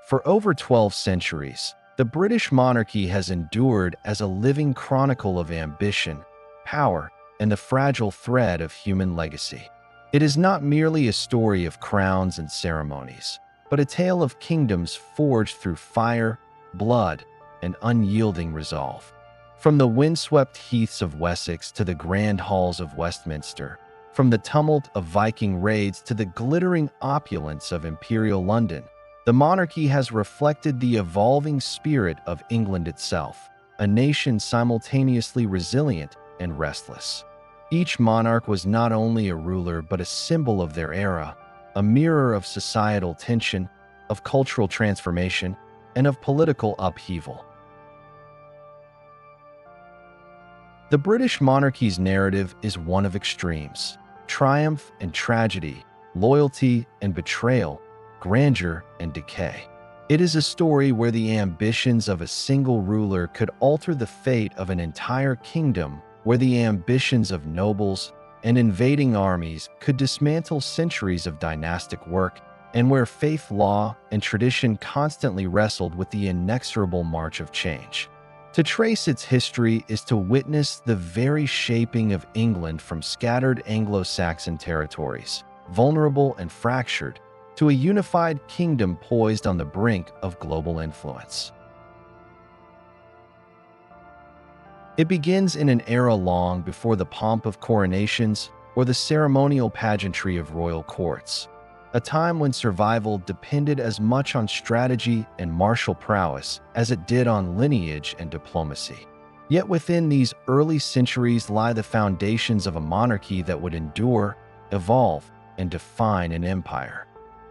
For over 12 centuries, the British monarchy has endured as a living chronicle of ambition, power, and the fragile thread of human legacy. It is not merely a story of crowns and ceremonies, but a tale of kingdoms forged through fire, blood, and unyielding resolve. From the windswept heaths of Wessex to the grand halls of Westminster, from the tumult of Viking raids to the glittering opulence of imperial London, the monarchy has reflected the evolving spirit of England itself, a nation simultaneously resilient and restless. Each monarch was not only a ruler but a symbol of their era, a mirror of societal tension, of cultural transformation, and of political upheaval. The British monarchy's narrative is one of extremes: triumph and tragedy, loyalty and betrayal, grandeur and decay. It is a story where the ambitions of a single ruler could alter the fate of an entire kingdom, where the ambitions of nobles and invading armies could dismantle centuries of dynastic work, and where faith, law, and tradition constantly wrestled with the inexorable march of change. To trace its history is to witness the very shaping of England from scattered Anglo-Saxon territories, vulnerable and fractured, to a unified kingdom poised on the brink of global influence. It begins in an era long before the pomp of coronations or the ceremonial pageantry of royal courts, a time when survival depended as much on strategy and martial prowess as it did on lineage and diplomacy. Yet within these early centuries lie the foundations of a monarchy that would endure, evolve, and define an empire.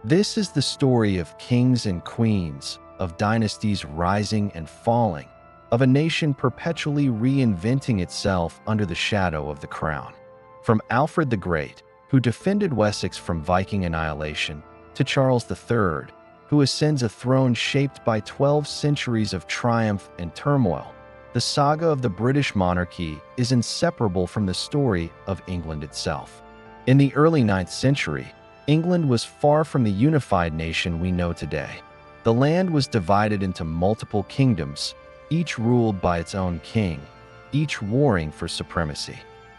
This is the story of kings and queens, of dynasties rising and falling, of a nation perpetually reinventing itself under the shadow of the crown. From Alfred the Great, who defended Wessex from Viking annihilation, to Charles III, who ascends a throne shaped by 12 centuries of triumph and turmoil, the saga of the British monarchy is inseparable from the story of England itself. In the early 9th century, England was far from the unified nation we know today. The land was divided into multiple kingdoms, each ruled by its own king, each warring for supremacy.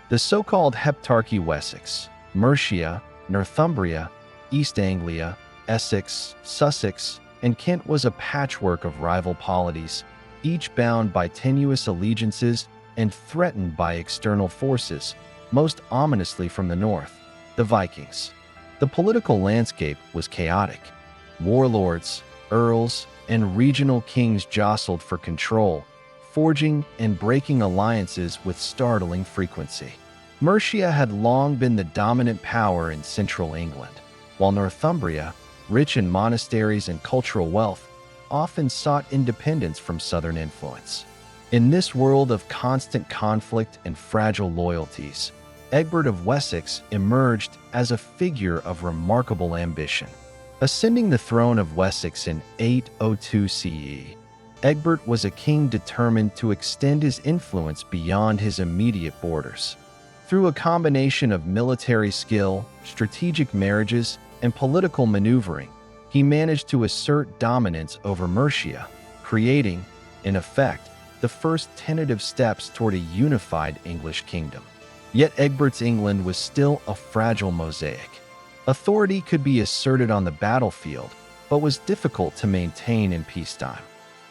The so-called Heptarchy Wessex, Mercia, Northumbria, East Anglia, Essex, Sussex, and Kent was a patchwork of rival polities, each bound by tenuous allegiances and threatened by external forces, most ominously from the north, the Vikings. The political landscape was chaotic. Warlords, earls, and regional kings jostled for control, forging and breaking alliances with startling frequency. Mercia had long been the dominant power in central England, while Northumbria, rich in monasteries and cultural wealth, often sought independence from southern influence. In this world of constant conflict and fragile loyalties, Egbert of Wessex emerged as a figure of remarkable ambition. Ascending the throne of Wessex in 802 CE, Egbert was a king determined to extend his influence beyond his immediate borders. Through a combination of military skill, strategic marriages, and political maneuvering, he managed to assert dominance over Mercia, creating, in effect, the first tentative steps toward a unified English kingdom. Yet Egbert's England was still a fragile mosaic. Authority could be asserted on the battlefield, but was difficult to maintain in peacetime.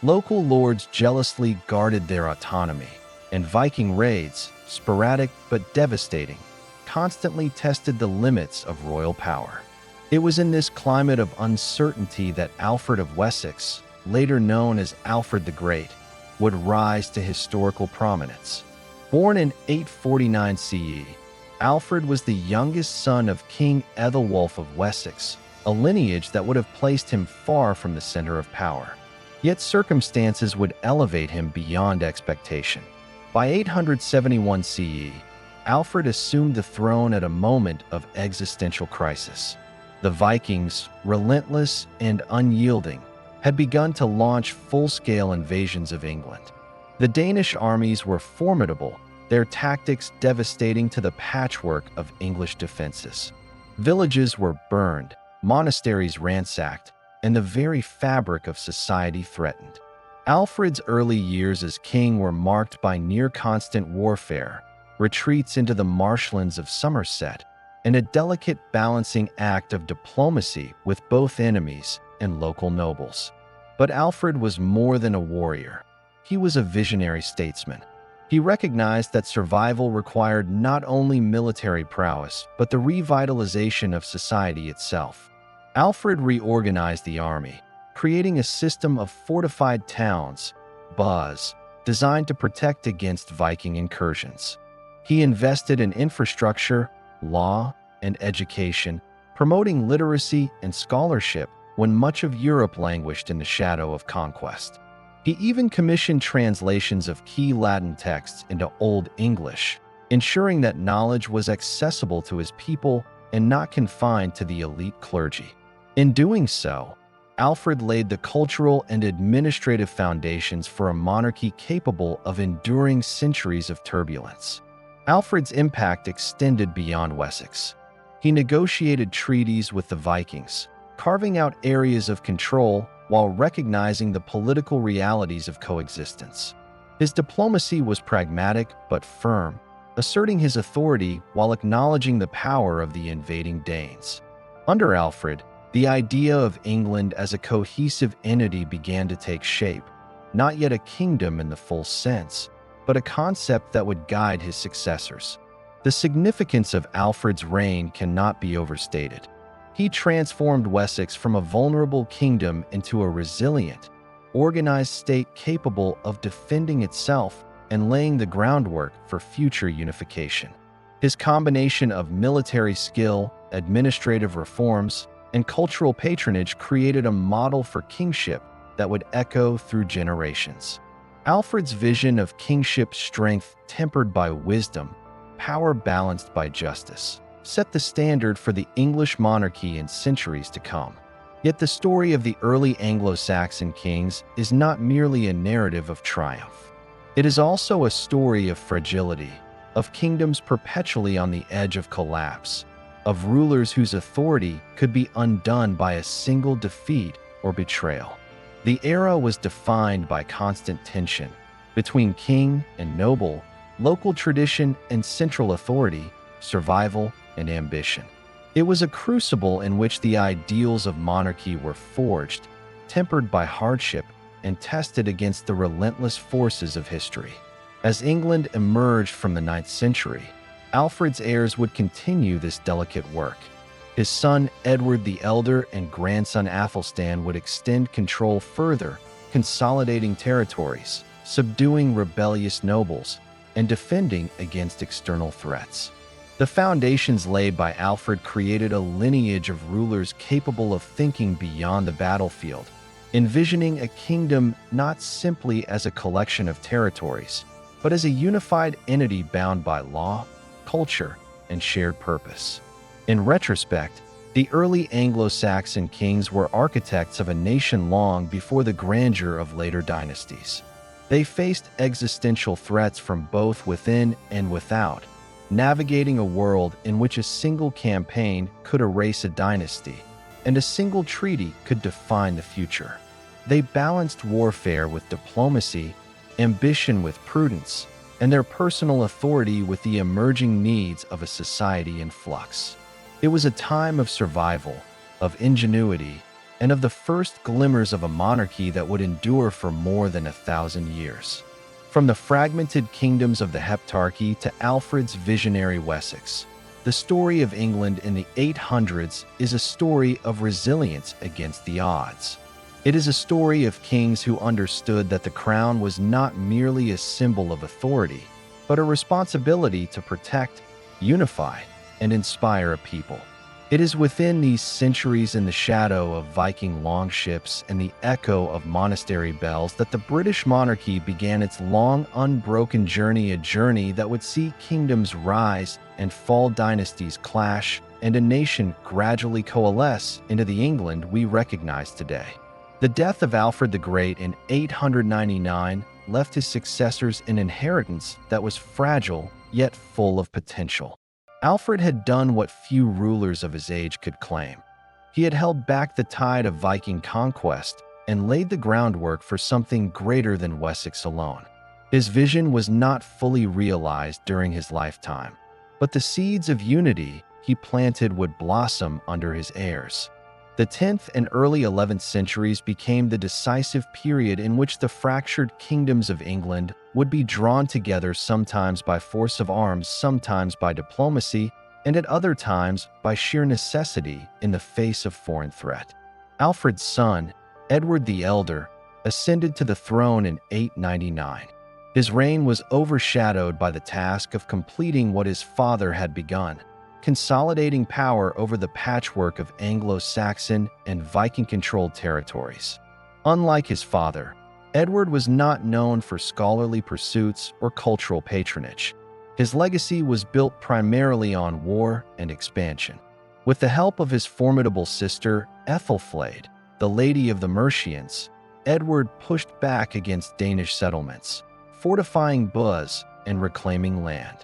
Local lords jealously guarded their autonomy, and Viking raids, sporadic but devastating, constantly tested the limits of royal power. It was in this climate of uncertainty that Alfred of Wessex, later known as Alfred the Great, would rise to historical prominence. Born in 849 CE, Alfred was the youngest son of King Ethelwulf of Wessex, a lineage that would have placed him far from the center of power. Yet circumstances would elevate him beyond expectation. By 871 CE, Alfred assumed the throne at a moment of existential crisis. The Vikings, relentless and unyielding, had begun to launch full-scale invasions of England. The Danish armies were formidable, their tactics devastating to the patchwork of English defenses. Villages were burned, monasteries ransacked, and the very fabric of society threatened. Alfred's early years as king were marked by near-constant warfare, retreats into the marshlands of Somerset, and a delicate balancing act of diplomacy with both enemies and local nobles. But Alfred was more than a warrior. He was a visionary statesman. He recognized that survival required not only military prowess, but the revitalization of society itself. Alfred reorganized the army, creating a system of fortified towns, baths, designed to protect against Viking incursions. He invested in infrastructure, law, and education, promoting literacy and scholarship when much of Europe languished in the shadow of conquest. He even commissioned translations of key Latin texts into Old English, ensuring that knowledge was accessible to his people and not confined to the elite clergy. In doing so, Alfred laid the cultural and administrative foundations for a monarchy capable of enduring centuries of turbulence. Alfred's impact extended beyond Wessex. He negotiated treaties with the Vikings, carving out areas of control while recognizing the political realities of coexistence. His diplomacy was pragmatic but firm, asserting his authority while acknowledging the power of the invading Danes. Under Alfred, the idea of England as a cohesive entity began to take shape, not yet a kingdom in the full sense, but a concept that would guide his successors. The significance of Alfred's reign cannot be overstated. He transformed Wessex from a vulnerable kingdom into a resilient, organized state capable of defending itself and laying the groundwork for future unification. His combination of military skill, administrative reforms, and cultural patronage created a model for kingship that would echo through generations. Alfred's vision of kingship strength tempered by wisdom, power balanced by justice, set the standard for the English monarchy in centuries to come. Yet the story of the early Anglo-Saxon kings is not merely a narrative of triumph. It is also a story of fragility, of kingdoms perpetually on the edge of collapse, of rulers whose authority could be undone by a single defeat or betrayal. The era was defined by constant tension between king and noble, local tradition and central authority, survival and ambition. It was a crucible in which the ideals of monarchy were forged, tempered by hardship, and tested against the relentless forces of history. As England emerged from the 9th century, Alfred's heirs would continue this delicate work. His son Edward the Elder and grandson Athelstan would extend control further, consolidating territories, subduing rebellious nobles, and defending against external threats. The foundations laid by Alfred created a lineage of rulers capable of thinking beyond the battlefield, envisioning a kingdom not simply as a collection of territories, but as a unified entity bound by law, culture, and shared purpose. In retrospect, the early Anglo-Saxon kings were architects of a nation long before the grandeur of later dynasties. They faced existential threats from both within and without, navigating a world in which a single campaign could erase a dynasty, and a single treaty could define the future. They balanced warfare with diplomacy, ambition with prudence, and their personal authority with the emerging needs of a society in flux. It was a time of survival, of ingenuity, and of the first glimmers of a monarchy that would endure for more than 1,000 years. From the fragmented kingdoms of the Heptarchy to Alfred's visionary Wessex, the story of England in the 800s is a story of resilience against the odds. It is a story of kings who understood that the crown was not merely a symbol of authority, but a responsibility to protect, unify, and inspire a people. It is within these centuries in the shadow of Viking longships and the echo of monastery bells that the British monarchy began its long, unbroken journey, a journey that would see kingdoms rise and fall, dynasties clash, and a nation gradually coalesce into the England we recognize today. The death of Alfred the Great in 899 left his successors an inheritance that was fragile yet full of potential. Alfred had done what few rulers of his age could claim. He had held back the tide of Viking conquest and laid the groundwork for something greater than Wessex alone. His vision was not fully realized during his lifetime, but the seeds of unity he planted would blossom under his heirs. The 10th and early 11th centuries became the decisive period in which the fractured kingdoms of England would be drawn together, sometimes by force of arms, sometimes by diplomacy, and at other times by sheer necessity in the face of foreign threat. Alfred's son, Edward the Elder, ascended to the throne in 899. His reign was overshadowed by the task of completing what his father had begun, consolidating power over the patchwork of Anglo-Saxon and Viking-controlled territories. Unlike his father, Edward was not known for scholarly pursuits or cultural patronage. His legacy was built primarily on war and expansion. With the help of his formidable sister, Ethelflaed, the Lady of the Mercians, Edward pushed back against Danish settlements, fortifying Buz and reclaiming land.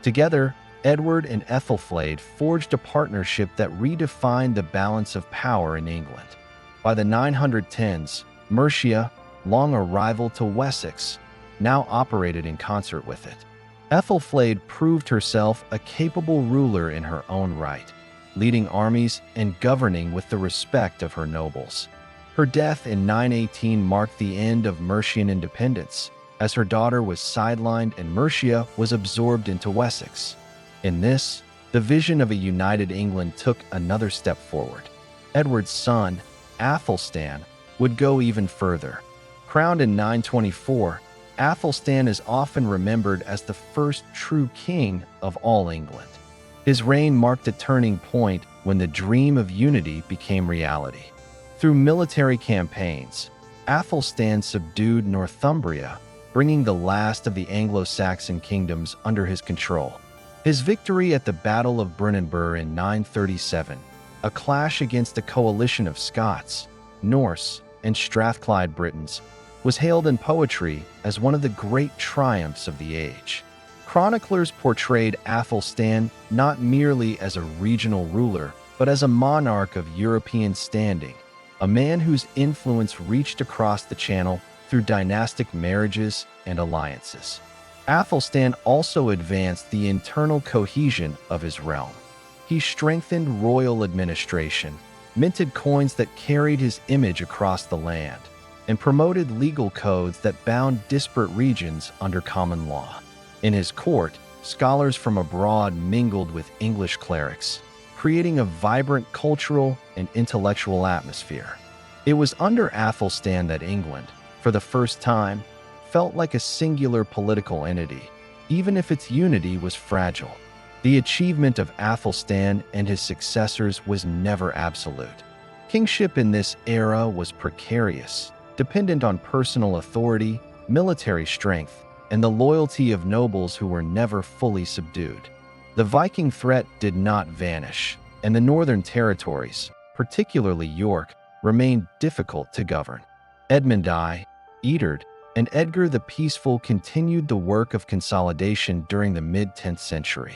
Together, Edward and Ethelflaed forged a partnership that redefined the balance of power in England. By the 910s, Mercia, long a rival to Wessex, now operated in concert with it. Ethelflaed proved herself a capable ruler in her own right, leading armies and governing with the respect of her nobles. Her death in 918 marked the end of Mercian independence, as her daughter was sidelined and Mercia was absorbed into Wessex. In this, the vision of a united England took another step forward. Edward's son, Athelstan, would go even further. Crowned in 924, Athelstan is often remembered as the first true king of all England. His reign marked a turning point when the dream of unity became reality. Through military campaigns, Athelstan subdued Northumbria, bringing the last of the Anglo-Saxon kingdoms under his control. His victory at the Battle of Brunanburh in 937, a clash against a coalition of Scots, Norse, and Strathclyde Britons, was hailed in poetry as one of the great triumphs of the age. Chroniclers portrayed Athelstan not merely as a regional ruler, but as a monarch of European standing, a man whose influence reached across the Channel through dynastic marriages and alliances. Athelstan also advanced the internal cohesion of his realm. He strengthened royal administration, minted coins that carried his image across the land, and promoted legal codes that bound disparate regions under common law. In his court, scholars from abroad mingled with English clerics, creating a vibrant cultural and intellectual atmosphere. It was under Athelstan that England, for the first time, felt like a singular political entity, even if its unity was fragile. The achievement of Athelstan and his successors was never absolute. Kingship in this era was precarious, dependent on personal authority, military strength, and the loyalty of nobles who were never fully subdued. The Viking threat did not vanish, and the northern territories, particularly York, remained difficult to govern. Edmund I, Eadred, and Edgar the Peaceful continued the work of consolidation during the mid-10th century.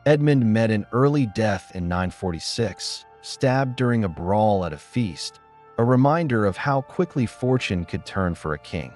Edmund met an early death in 946, stabbed during a brawl at a feast, a reminder of how quickly fortune could turn for a king.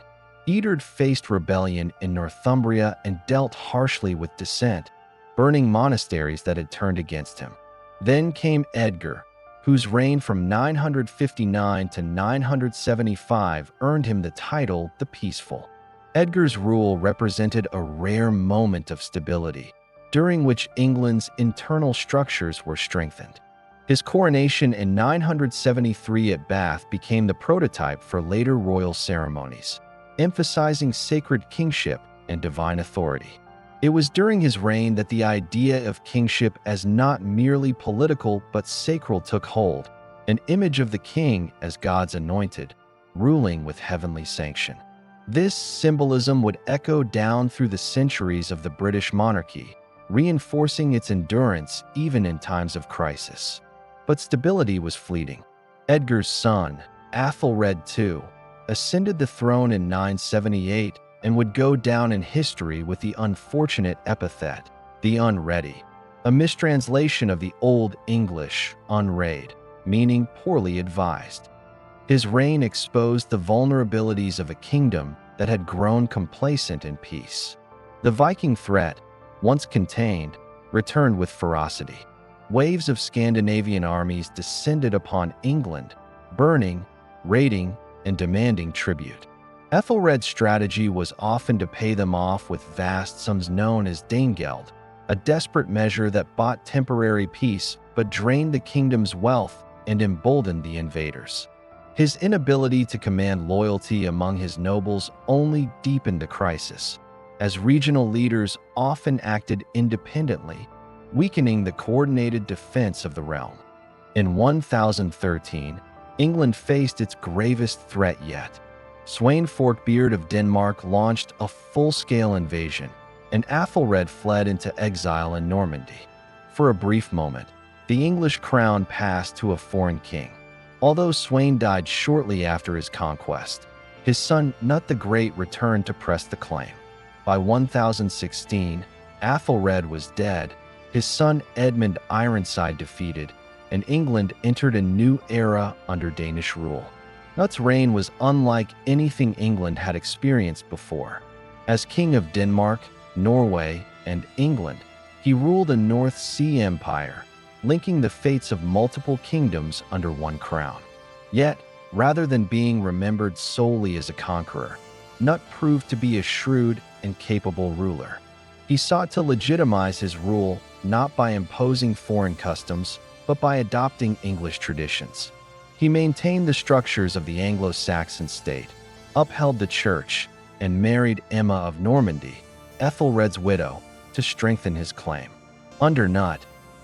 Eadred faced rebellion in Northumbria and dealt harshly with dissent, burning monasteries that had turned against him. Then came Edgar, whose reign from 959 to 975 earned him the title the Peaceful. Edgar's rule represented a rare moment of stability, during which England's internal structures were strengthened. His coronation in 973 at Bath became the prototype for later royal ceremonies, emphasizing sacred kingship and divine authority. It was during his reign that the idea of kingship as not merely political but sacral took hold, an image of the king as God's anointed, ruling with heavenly sanction. This symbolism would echo down through the centuries of the British monarchy, reinforcing its endurance even in times of crisis. But stability was fleeting. Edgar's son, Athelred II, ascended the throne in 978 and would go down in history with the unfortunate epithet, the Unready, a mistranslation of the Old English unread, meaning poorly advised. His reign exposed the vulnerabilities of a kingdom that had grown complacent in peace. The Viking threat, once contained, returned with ferocity. Waves of Scandinavian armies descended upon England, burning, raiding, and demanding tribute. Ethelred's strategy was often to pay them off with vast sums known as Danegeld, a desperate measure that bought temporary peace but drained the kingdom's wealth and emboldened the invaders. His inability to command loyalty among his nobles only deepened the crisis, as regional leaders often acted independently, weakening the coordinated defense of the realm. In 1013, England faced its gravest threat yet. Sweyn Forkbeard of Denmark launched a full-scale invasion, and Athelred fled into exile in Normandy. For a brief moment, the English crown passed to a foreign king. Although Sweyn died shortly after his conquest, his son Knut the Great returned to press the claim. By 1016, Athelred was dead, his son Edmund Ironside defeated, and England entered a new era under Danish rule. Knut's reign was unlike anything England had experienced before. As King of Denmark, Norway, and England, he ruled a North Sea empire, linking the fates of multiple kingdoms under one crown. Yet, rather than being remembered solely as a conqueror, Knut proved to be a shrewd and capable ruler. He sought to legitimize his rule not by imposing foreign customs, but by adopting English traditions. He maintained the structures of the Anglo-Saxon state, upheld the church, and married Emma of Normandy, Ethelred's widow, to strengthen his claim. Under Knut,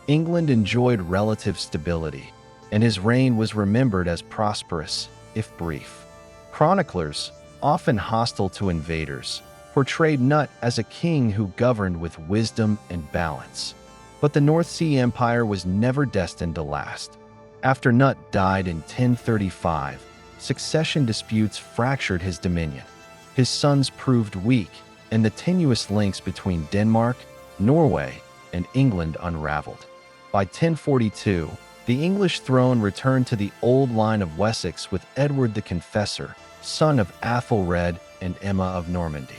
England enjoyed relative stability, and his reign was remembered as prosperous, if brief. Chroniclers, often hostile to invaders, portrayed Knut as a king who governed with wisdom and balance. But the North Sea Empire was never destined to last. After Knut died in 1035, succession disputes fractured his dominion. His sons proved weak, and the tenuous links between Denmark, Norway, and England unraveled. By 1042, the English throne returned to the old line of Wessex with Edward the Confessor, son of Athelred and Emma of Normandy.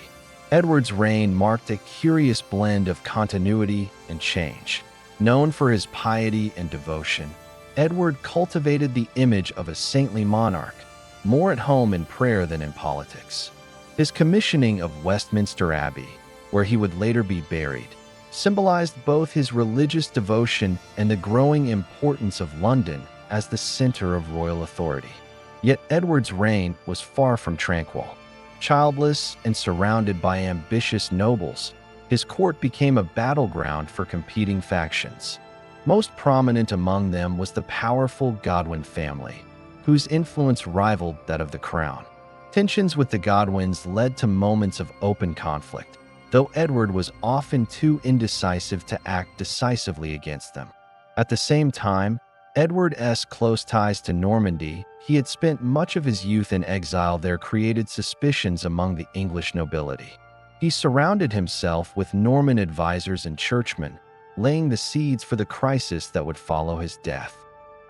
Edward's reign marked a curious blend of continuity and change. Known for his piety and devotion, Edward cultivated the image of a saintly monarch, more at home in prayer than in politics. His commissioning of Westminster Abbey, where he would later be buried, symbolized both his religious devotion and the growing importance of London as the center of royal authority. Yet Edward's reign was far from tranquil. Childless and surrounded by ambitious nobles, his court became a battleground for competing factions. Most prominent among them was the powerful Godwin family, whose influence rivaled that of the crown. Tensions with the Godwins led to moments of open conflict, though Edward was often too indecisive to act decisively against them. At the same time, Edward's close ties to Normandy, he had spent much of his youth in exile there, created suspicions among the English nobility. He surrounded himself with Norman advisors and churchmen, laying the seeds for the crisis that would follow his death.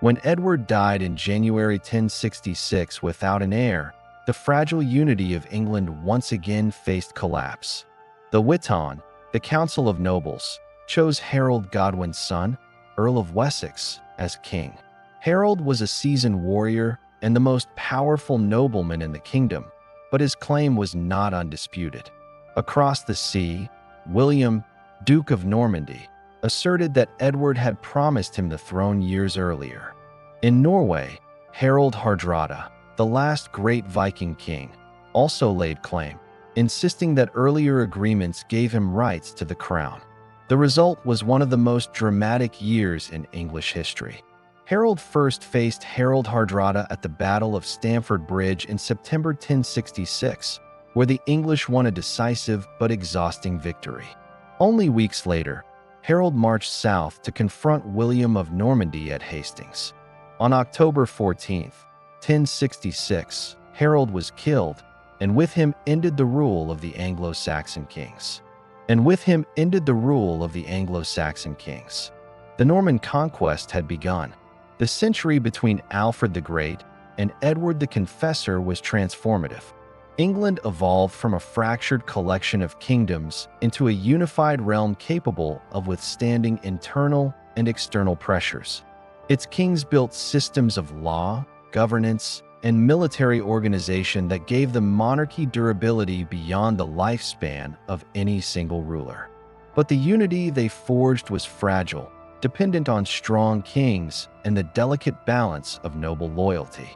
When Edward died in January 1066 without an heir, the fragile unity of England once again faced collapse. The Witan, the Council of Nobles, chose Harold Godwin's son, Earl of Wessex, as king. Harold was a seasoned warrior and the most powerful nobleman in the kingdom, but his claim was not undisputed. Across the sea, William, Duke of Normandy, asserted that Edward had promised him the throne years earlier. In Norway, Harald Hardrada, the last great Viking king, also laid claim, insisting that earlier agreements gave him rights to the crown. The result was one of the most dramatic years in English history. Harold first faced Harald Hardrada at the Battle of Stamford Bridge in September 1066, where the English won a decisive but exhausting victory. Only weeks later, Harold marched south to confront William of Normandy at Hastings. On October 14, 1066, Harold was killed, and with him ended the rule of the Anglo-Saxon kings. The Norman Conquest had begun. The century between Alfred the Great and Edward the Confessor was transformative. England evolved from a fractured collection of kingdoms into a unified realm capable of withstanding internal and external pressures. Its kings built systems of law, governance, and military organization that gave the monarchy durability beyond the lifespan of any single ruler. But the unity they forged was fragile, dependent on strong kings and the delicate balance of noble loyalty.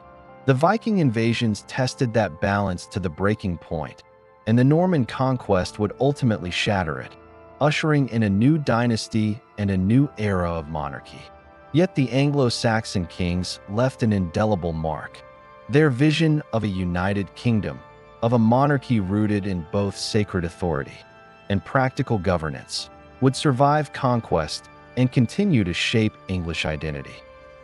The Viking invasions tested that balance to the breaking point, and the Norman Conquest would ultimately shatter it, ushering in a new dynasty and a new era of monarchy. Yet the Anglo-Saxon kings left an indelible mark. Their vision of a united kingdom, of a monarchy rooted in both sacred authority and practical governance, would survive conquest and continue to shape English identity.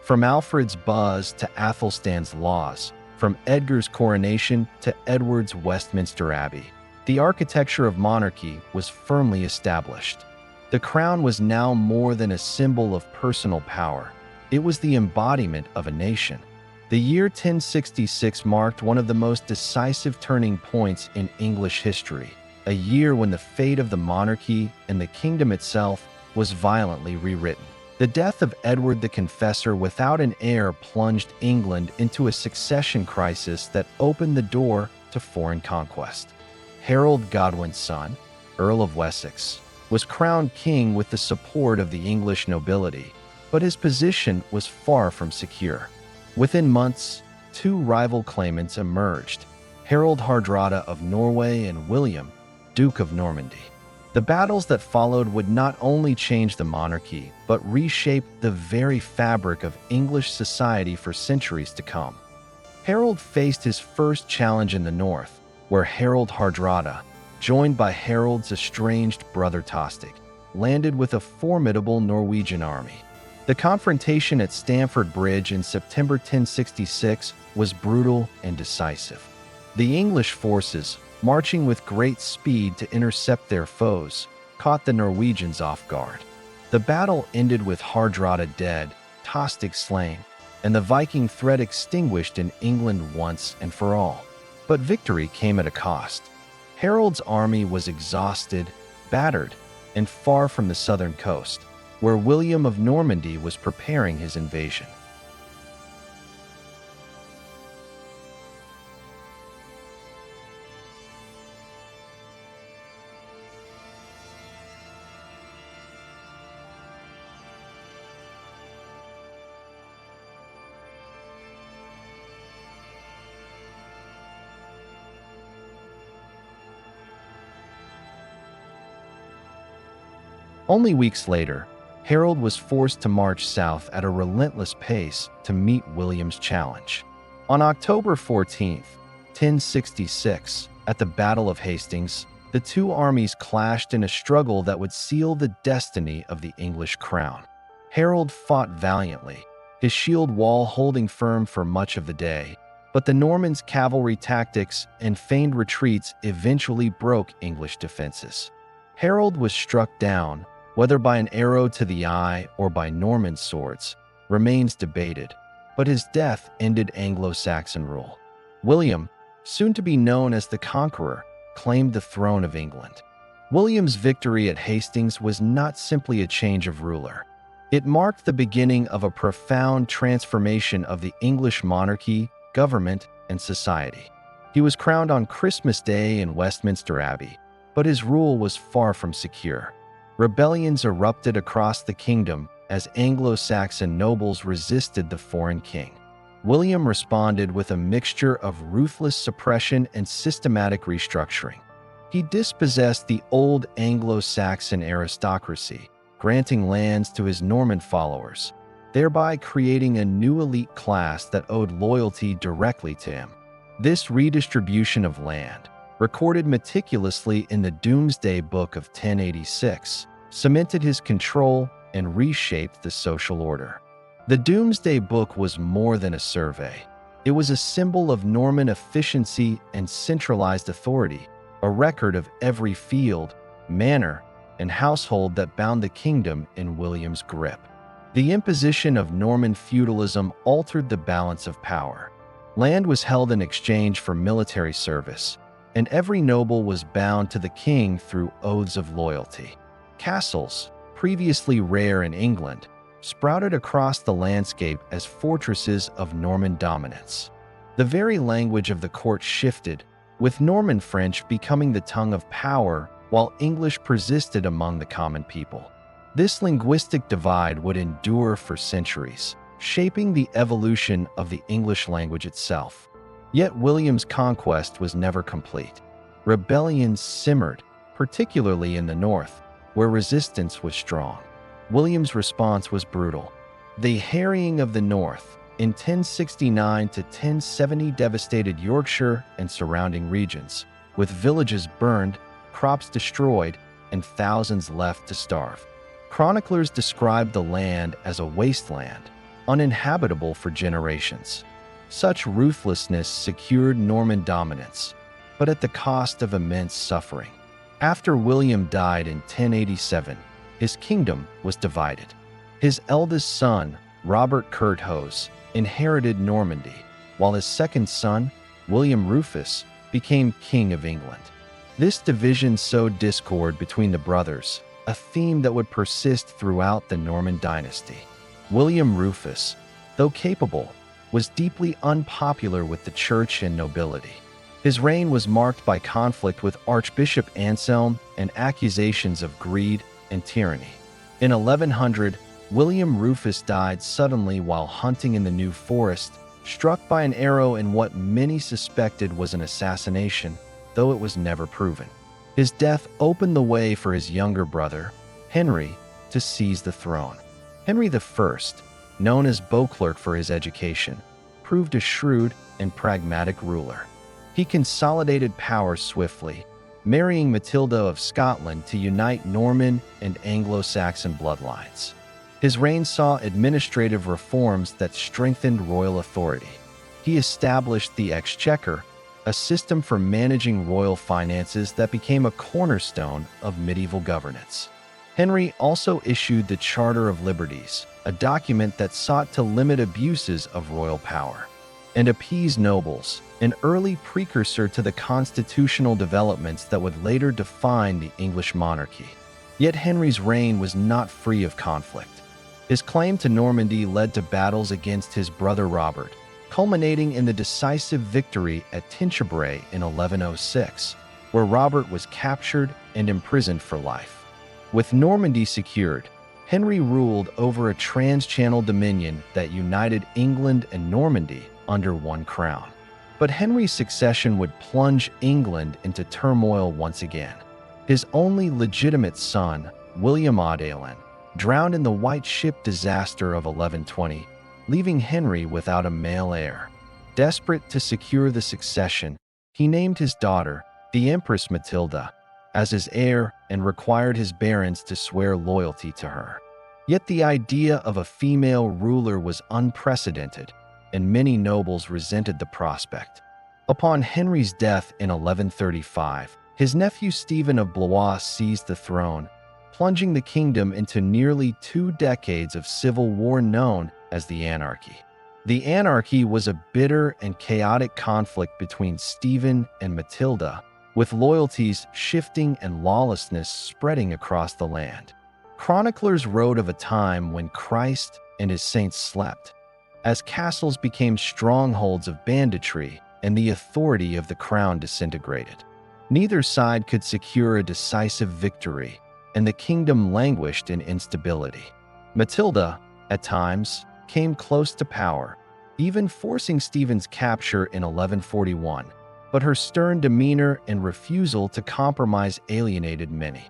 From Alfred's buzz to Athelstan's laws, from Edgar's coronation to Edward's Westminster Abbey, the architecture of monarchy was firmly established. The crown was now more than a symbol of personal power. It was the embodiment of a nation. The year 1066 marked one of the most decisive turning points in English history, a year when the fate of the monarchy and the kingdom itself was violently rewritten. The death of Edward the Confessor without an heir plunged England into a succession crisis that opened the door to foreign conquest. Harold Godwin's son, Earl of Wessex, was crowned king with the support of the English nobility, but his position was far from secure. Within months, two rival claimants emerged, Harald Hardrada of Norway and William, Duke of Normandy. The battles that followed would not only change the monarchy, but reshape the very fabric of English society for centuries to come. Harold faced his first challenge in the north, where Harald Hardrada, joined by Harold's estranged brother Tostig, landed with a formidable Norwegian army. The confrontation at Stamford Bridge in September 1066 was brutal and decisive. The English forces, marching with great speed to intercept their foes, caught the Norwegians off guard. The battle ended with Hardrada dead, Tostig slain, and the Viking threat extinguished in England once and for all. But victory came at a cost. Harold's army was exhausted, battered, and far from the southern coast, where William of Normandy was preparing his invasion. Only weeks later, Harold was forced to march south at a relentless pace to meet William's challenge. On October 14, 1066, at the Battle of Hastings, the two armies clashed in a struggle that would seal the destiny of the English crown. Harold fought valiantly, his shield wall holding firm for much of the day. But the Normans' cavalry tactics and feigned retreats eventually broke English defenses. Harold was struck down, whether by an arrow to the eye or by Norman swords, remains debated, but his death ended Anglo-Saxon rule. William, soon to be known as the Conqueror, claimed the throne of England. William's victory at Hastings was not simply a change of ruler. It marked the beginning of a profound transformation of the English monarchy, government, and society. He was crowned on Christmas Day in Westminster Abbey, but his rule was far from secure. Rebellions erupted across the kingdom as Anglo-Saxon nobles resisted the foreign king. William responded with a mixture of ruthless suppression and systematic restructuring. He dispossessed the old Anglo-Saxon aristocracy, granting lands to his Norman followers, thereby creating a new elite class that owed loyalty directly to him. This redistribution of land, recorded meticulously in the Domesday Book of 1086, cemented his control and reshaped the social order. The Domesday Book was more than a survey. It was a symbol of Norman efficiency and centralized authority, a record of every field, manor, and household that bound the kingdom in William's grip. The imposition of Norman feudalism altered the balance of power. Land was held in exchange for military service, and every noble was bound to the king through oaths of loyalty. Castles, previously rare in England, sprouted across the landscape as fortresses of Norman dominance. The very language of the court shifted, with Norman French becoming the tongue of power while English persisted among the common people. This linguistic divide would endure for centuries, shaping the evolution of the English language itself. Yet William's conquest was never complete. Rebellions simmered, particularly in the north, where resistance was strong. William's response was brutal. The harrying of the north in 1069 to 1070 devastated Yorkshire and surrounding regions, with villages burned, crops destroyed, and thousands left to starve. Chroniclers described the land as a wasteland, uninhabitable for generations. Such ruthlessness secured Norman dominance, but at the cost of immense suffering. After William died in 1087, his kingdom was divided. His eldest son, Robert Curthose, inherited Normandy, while his second son, William Rufus, became King of England. This division sowed discord between the brothers, a theme that would persist throughout the Norman dynasty. William Rufus, though capable, was deeply unpopular with the church and nobility. His reign was marked by conflict with Archbishop Anselm and accusations of greed and tyranny. In 1100, William Rufus died suddenly while hunting in the New Forest, struck by an arrow in what many suspected was an assassination, though it was never proven. His death opened the way for his younger brother, Henry, to seize the throne. Henry I, known as Beauclerc for his education, proved a shrewd and pragmatic ruler. He consolidated power swiftly, marrying Matilda of Scotland to unite Norman and Anglo-Saxon bloodlines. His reign saw administrative reforms that strengthened royal authority. He established the exchequer, a system for managing royal finances that became a cornerstone of medieval governance. Henry also issued the Charter of Liberties, a document that sought to limit abuses of royal power and appease nobles, an early precursor to the constitutional developments that would later define the English monarchy. Yet Henry's reign was not free of conflict. His claim to Normandy led to battles against his brother Robert, culminating in the decisive victory at Tinchebray in 1106, where Robert was captured and imprisoned for life. With Normandy secured, Henry ruled over a trans-channel dominion that united England and Normandy under one crown. But Henry's succession would plunge England into turmoil once again. His only legitimate son, William Audalin, drowned in the White Ship disaster of 1120, leaving Henry without a male heir. Desperate to secure the succession, he named his daughter, the Empress Matilda, as his heir and required his barons to swear loyalty to her. Yet the idea of a female ruler was unprecedented, and many nobles resented the prospect. Upon Henry's death in 1135, his nephew Stephen of Blois seized the throne, plunging the kingdom into nearly 2 decades of civil war known as the Anarchy. The Anarchy was a bitter and chaotic conflict between Stephen and Matilda, with loyalties shifting and lawlessness spreading across the land. Chroniclers wrote of a time when Christ and his saints slept, as castles became strongholds of banditry and the authority of the crown disintegrated. Neither side could secure a decisive victory, and the kingdom languished in instability. Matilda, at times, came close to power, even forcing Stephen's capture in 1141, but her stern demeanor and refusal to compromise alienated many.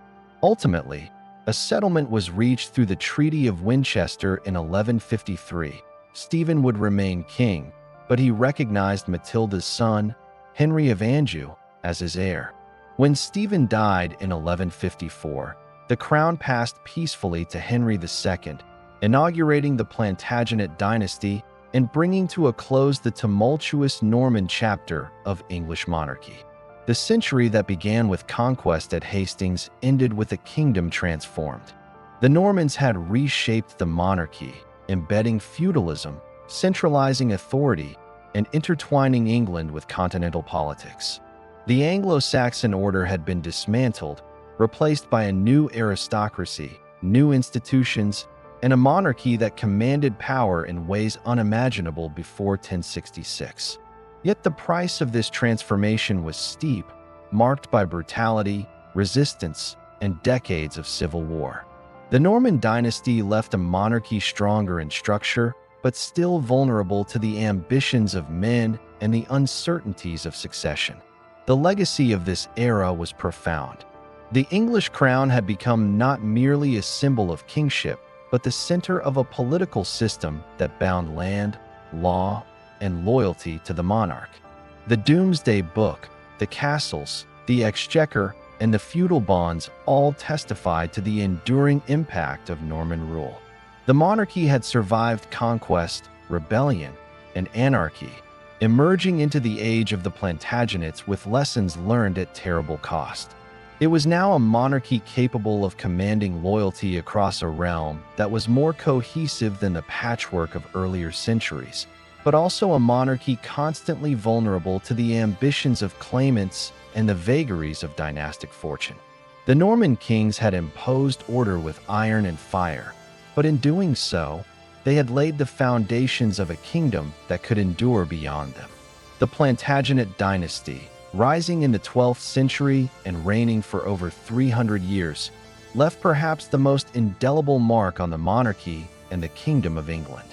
Ultimately, a settlement was reached through the Treaty of Winchester in 1153. Stephen would remain king, but he recognized Matilda's son, Henry of Anjou, as his heir. When Stephen died in 1154, the crown passed peacefully to Henry II, inaugurating the Plantagenet dynasty and bringing to a close the tumultuous Norman chapter of English monarchy. The century that began with conquest at Hastings ended with a kingdom transformed. The Normans had reshaped the monarchy, embedding feudalism, centralizing authority, and intertwining England with continental politics. The Anglo-Saxon order had been dismantled, replaced by a new aristocracy, new institutions, and a monarchy that commanded power in ways unimaginable before 1066. Yet the price of this transformation was steep, marked by brutality, resistance, and decades of civil war. The Norman dynasty left a monarchy stronger in structure, but still vulnerable to the ambitions of men and the uncertainties of succession. The legacy of this era was profound. The English crown had become not merely a symbol of kingship, but the center of a political system that bound land, law, and loyalty to the monarch. The Doomsday Book, the castles, the exchequer, and the feudal bonds all testified to the enduring impact of Norman rule. The monarchy had survived conquest, rebellion, and anarchy, emerging into the age of the Plantagenets with lessons learned at terrible cost. It was now a monarchy capable of commanding loyalty across a realm that was more cohesive than the patchwork of earlier centuries, but also a monarchy constantly vulnerable to the ambitions of claimants and the vagaries of dynastic fortune. The Norman kings had imposed order with iron and fire, but in doing so, they had laid the foundations of a kingdom that could endure beyond them. The Plantagenet dynasty, rising in the 12th century and reigning for over 300 years, left perhaps the most indelible mark on the monarchy and the Kingdom of England.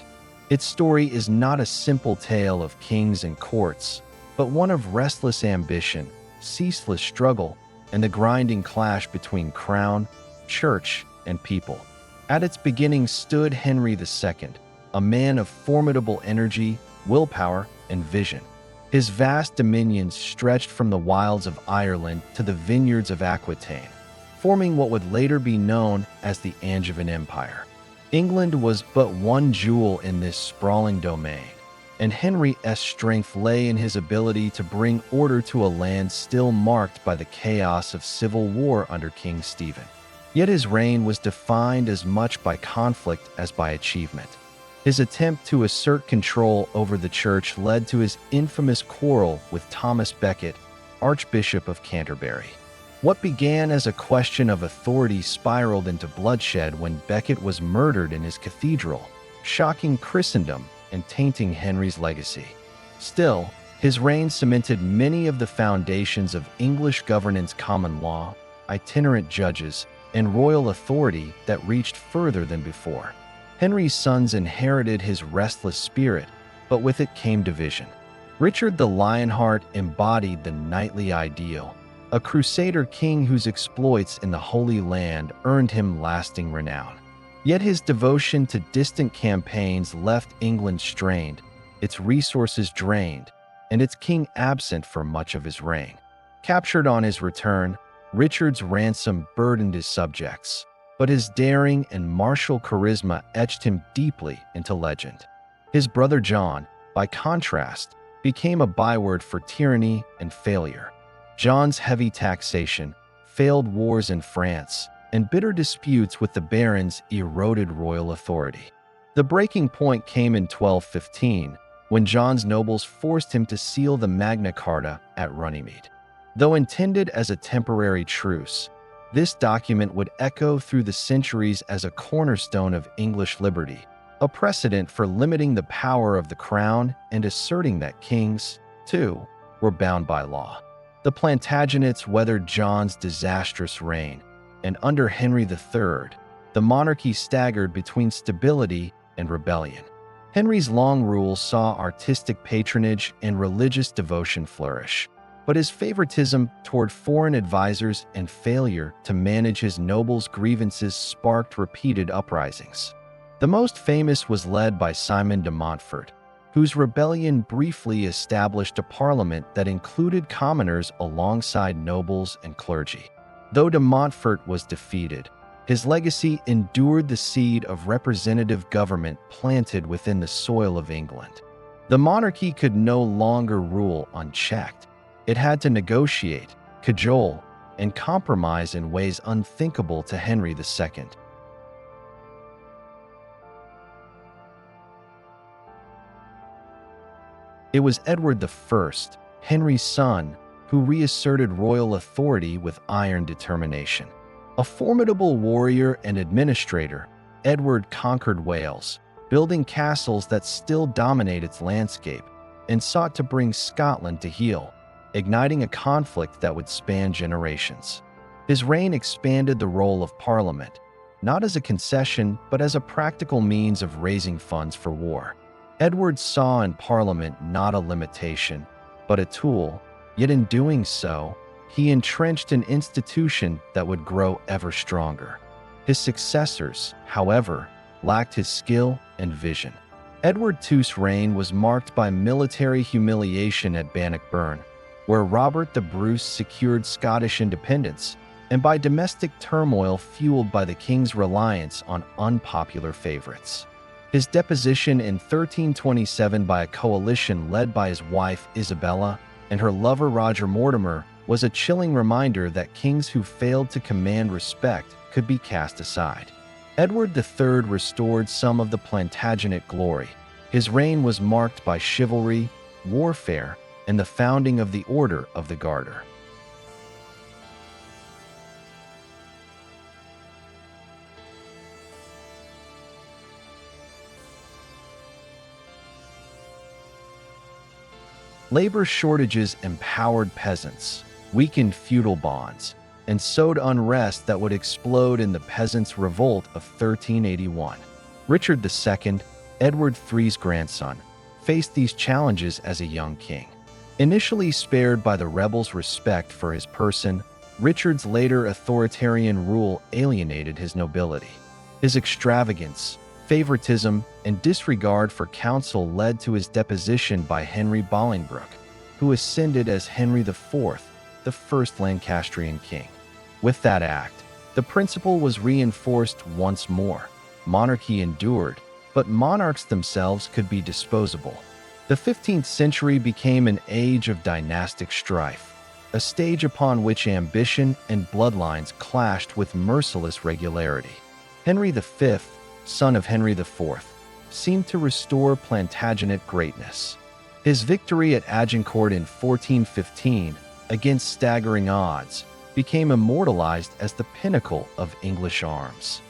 Its story is not a simple tale of kings and courts, but one of restless ambition, ceaseless struggle, and the grinding clash between crown, church, and people. At its beginning stood Henry II, a man of formidable energy, willpower, and vision. His vast dominions stretched from the wilds of Ireland to the vineyards of Aquitaine, forming what would later be known as the Angevin Empire. England was but one jewel in this sprawling domain, and Henry's strength lay in his ability to bring order to a land still marked by the chaos of civil war under King Stephen. Yet his reign was defined as much by conflict as by achievement. His attempt to assert control over the church led to his infamous quarrel with Thomas Becket, Archbishop of Canterbury. What began as a question of authority spiraled into bloodshed when Becket was murdered in his cathedral, shocking Christendom and tainting Henry's legacy. Still, his reign cemented many of the foundations of English governance: common law, itinerant judges, and royal authority that reached further than before. Henry's sons inherited his restless spirit, but with it came division. Richard the Lionheart embodied the knightly ideal, a crusader king whose exploits in the Holy Land earned him lasting renown. Yet his devotion to distant campaigns left England strained, its resources drained, and its king absent for much of his reign. Captured on his return, Richard's ransom burdened his subjects. but his daring and martial charisma etched him deeply into legend. His brother John, by contrast, became a byword for tyranny and failure. John's heavy taxation, failed wars in France, and bitter disputes with the barons eroded royal authority. The breaking point came in 1215, when John's nobles forced him to seal the Magna Carta at Runnymede. Though intended as a temporary truce, this document would echo through the centuries as a cornerstone of English liberty, a precedent for limiting the power of the crown and asserting that kings, too, were bound by law. The Plantagenets weathered John's disastrous reign, and under Henry III, the monarchy staggered between stability and rebellion. Henry's long rule saw artistic patronage and religious devotion flourish, but his favoritism toward foreign advisors and failure to manage his nobles' grievances sparked repeated uprisings. The most famous was led by Simon de Montfort, whose rebellion briefly established a parliament that included commoners alongside nobles and clergy. Though de Montfort was defeated, his legacy endured the seed of representative government planted within the soil of England. The monarchy could no longer rule unchecked. It had to negotiate, cajole, and compromise in ways unthinkable to Henry II. It was Edward I, Henry's son, who reasserted royal authority with iron determination. A formidable warrior and administrator, Edward conquered Wales, building castles that still dominate its landscape, and sought to bring Scotland to heel, igniting a conflict that would span generations. His reign expanded the role of Parliament, not as a concession but as a practical means of raising funds for war. Edward saw in Parliament not a limitation, but a tool, yet in doing so, he entrenched an institution that would grow ever stronger. His successors, however, lacked his skill and vision. Edward II's reign was marked by military humiliation at Bannockburn, where Robert the Bruce secured Scottish independence, and by domestic turmoil fueled by the king's reliance on unpopular favorites. His deposition in 1327 by a coalition led by his wife Isabella and her lover Roger Mortimer was a chilling reminder that kings who failed to command respect could be cast aside. Edward III restored some of the Plantagenet glory. His reign was marked by chivalry, warfare, and the founding of the Order of the Garter. Labor shortages empowered peasants, weakened feudal bonds, and sowed unrest that would explode in the Peasants' Revolt of 1381. Richard II, Edward III's grandson, faced these challenges as a young king. Initially spared by the rebels' respect for his person, Richard's later authoritarian rule alienated his nobility. His extravagance, favoritism, and disregard for counsel led to his deposition by Henry Bolingbroke, who ascended as Henry IV, the first Lancastrian king. With that act, the principle was reinforced once more. Monarchy endured, but monarchs themselves could be disposable. The 15th century became an age of dynastic strife, a stage upon which ambition and bloodlines clashed with merciless regularity. Henry V, son of Henry IV, seemed to restore Plantagenet greatness. His victory at Agincourt in 1415, against staggering odds, became immortalized as the pinnacle of English arms.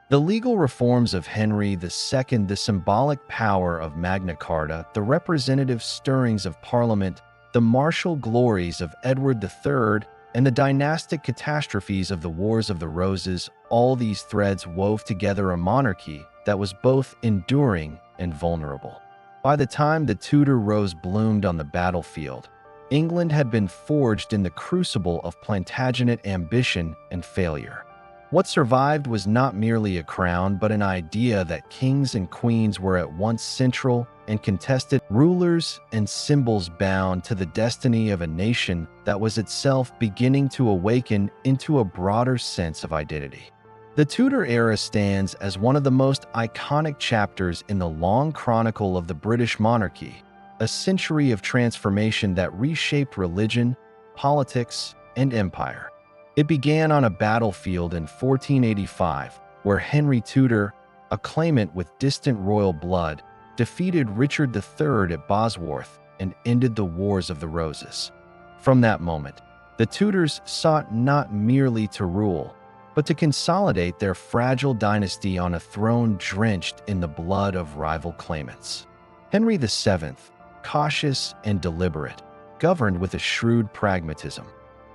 The legal reforms of Henry II, the symbolic power of Magna Carta, the representative stirrings of Parliament, the martial glories of Edward III, and the dynastic catastrophes of the Wars of the Roses, all these threads wove together a monarchy that was both enduring and vulnerable. By the time the Tudor rose bloomed on the battlefield, England had been forged in the crucible of Plantagenet ambition and failure. What survived was not merely a crown, but an idea that kings and queens were at once central and contested rulers and symbols bound to the destiny of a nation that was itself beginning to awaken into a broader sense of identity. The Tudor era stands as one of the most iconic chapters in the long chronicle of the British monarchy, a century of transformation that reshaped religion, politics, and empire. It began on a battlefield in 1485, where Henry Tudor, a claimant with distant royal blood, defeated Richard III at Bosworth and ended the Wars of the Roses. From that moment, the Tudors sought not merely to rule, but to consolidate their fragile dynasty on a throne drenched in the blood of rival claimants. Henry VII, cautious and deliberate, governed with a shrewd pragmatism.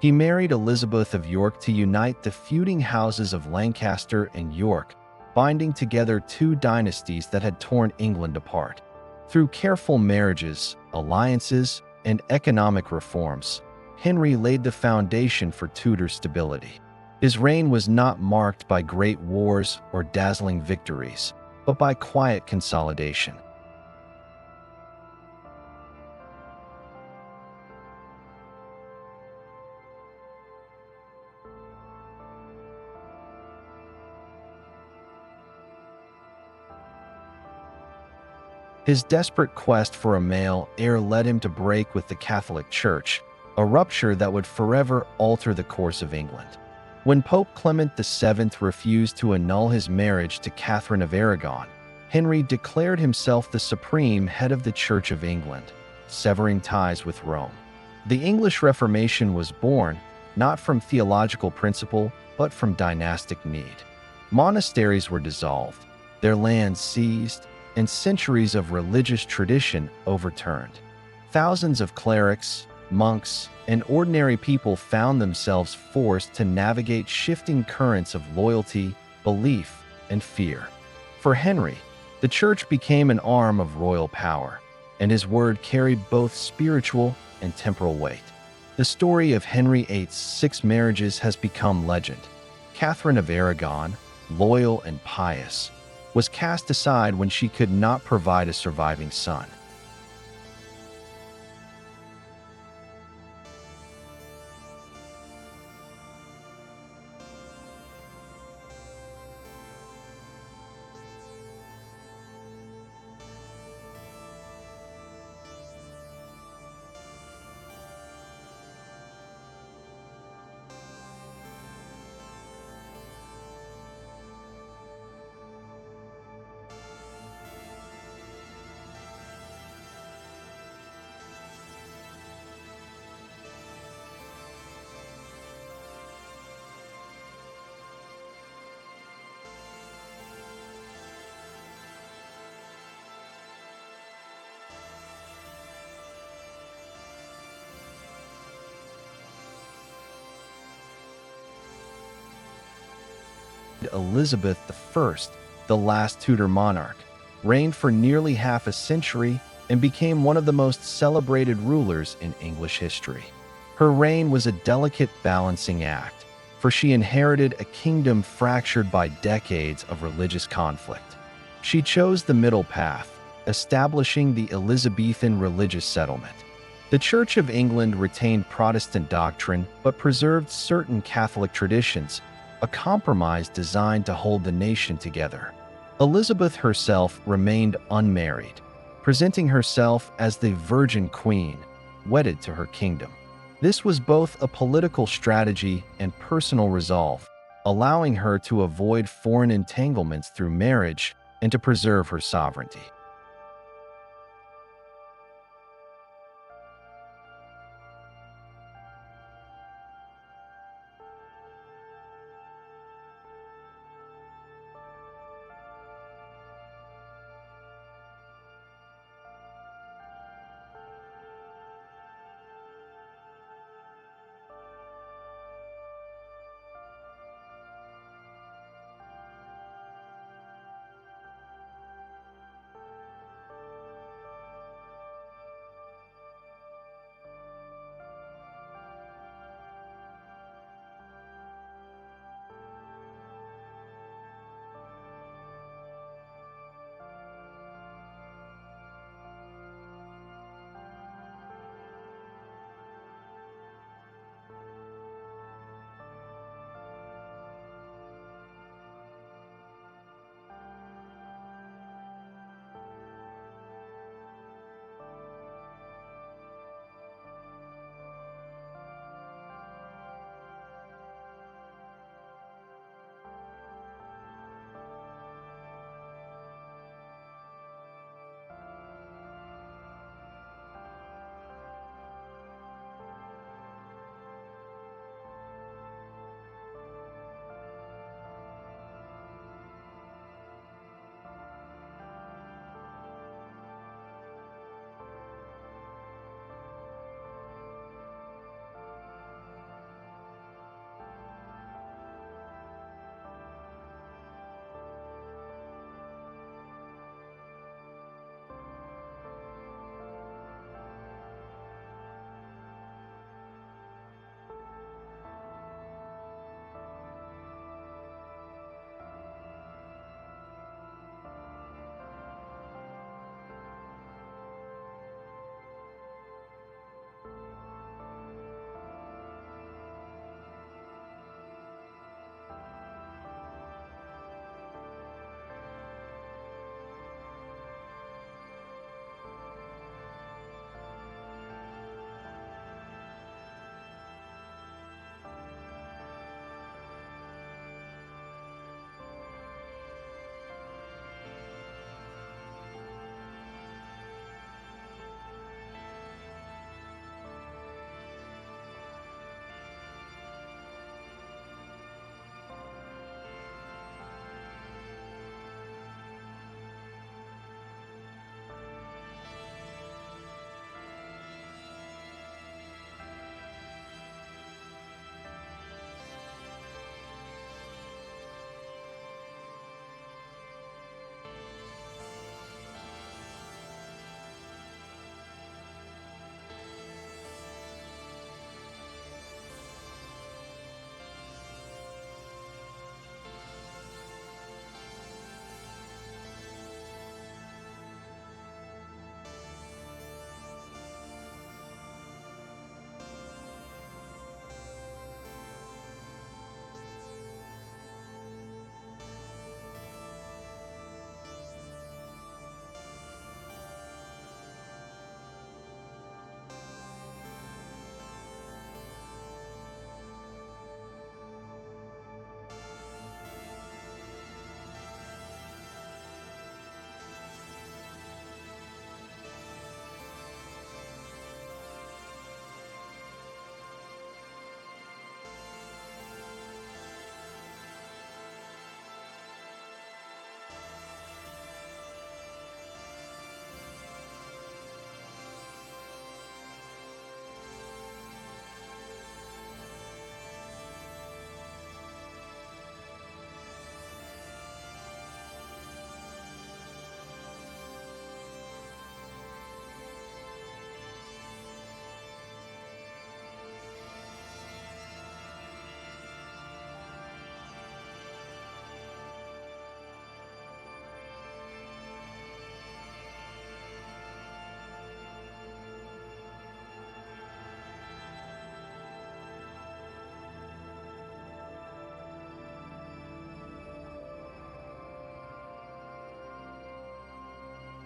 He married Elizabeth of York to unite the feuding houses of Lancaster and York, binding together two dynasties that had torn England apart. Through careful marriages, alliances, and economic reforms, Henry laid the foundation for Tudor stability. His reign was not marked by great wars or dazzling victories, but by quiet consolidation. His desperate quest for a male heir led him to break with the Catholic Church, a rupture that would forever alter the course of England. When Pope Clement VII refused to annul his marriage to Catherine of Aragon, Henry declared himself the supreme head of the Church of England, severing ties with Rome. The English Reformation was born not from theological principle, but from dynastic need. Monasteries were dissolved, their lands seized, and centuries of religious tradition overturned. Thousands of clerics, monks, and ordinary people found themselves forced to navigate shifting currents of loyalty, belief, and fear. For Henry, the church became an arm of royal power, and his word carried both spiritual and temporal weight. The story of Henry VIII's 6 marriages has become legend. Catherine of Aragon, loyal and pious, was cast aside when she could not provide a surviving son. Elizabeth I, the last Tudor monarch, reigned for nearly half a century and became one of the most celebrated rulers in English history. Her reign was a delicate balancing act, for she inherited a kingdom fractured by decades of religious conflict. She chose the middle path, establishing the Elizabethan religious settlement. The Church of England retained Protestant doctrine but preserved certain Catholic traditions, a compromise designed to hold the nation together. Elizabeth herself remained unmarried, presenting herself as the Virgin Queen, wedded to her kingdom. This was both a political strategy and personal resolve, allowing her to avoid foreign entanglements through marriage and to preserve her sovereignty.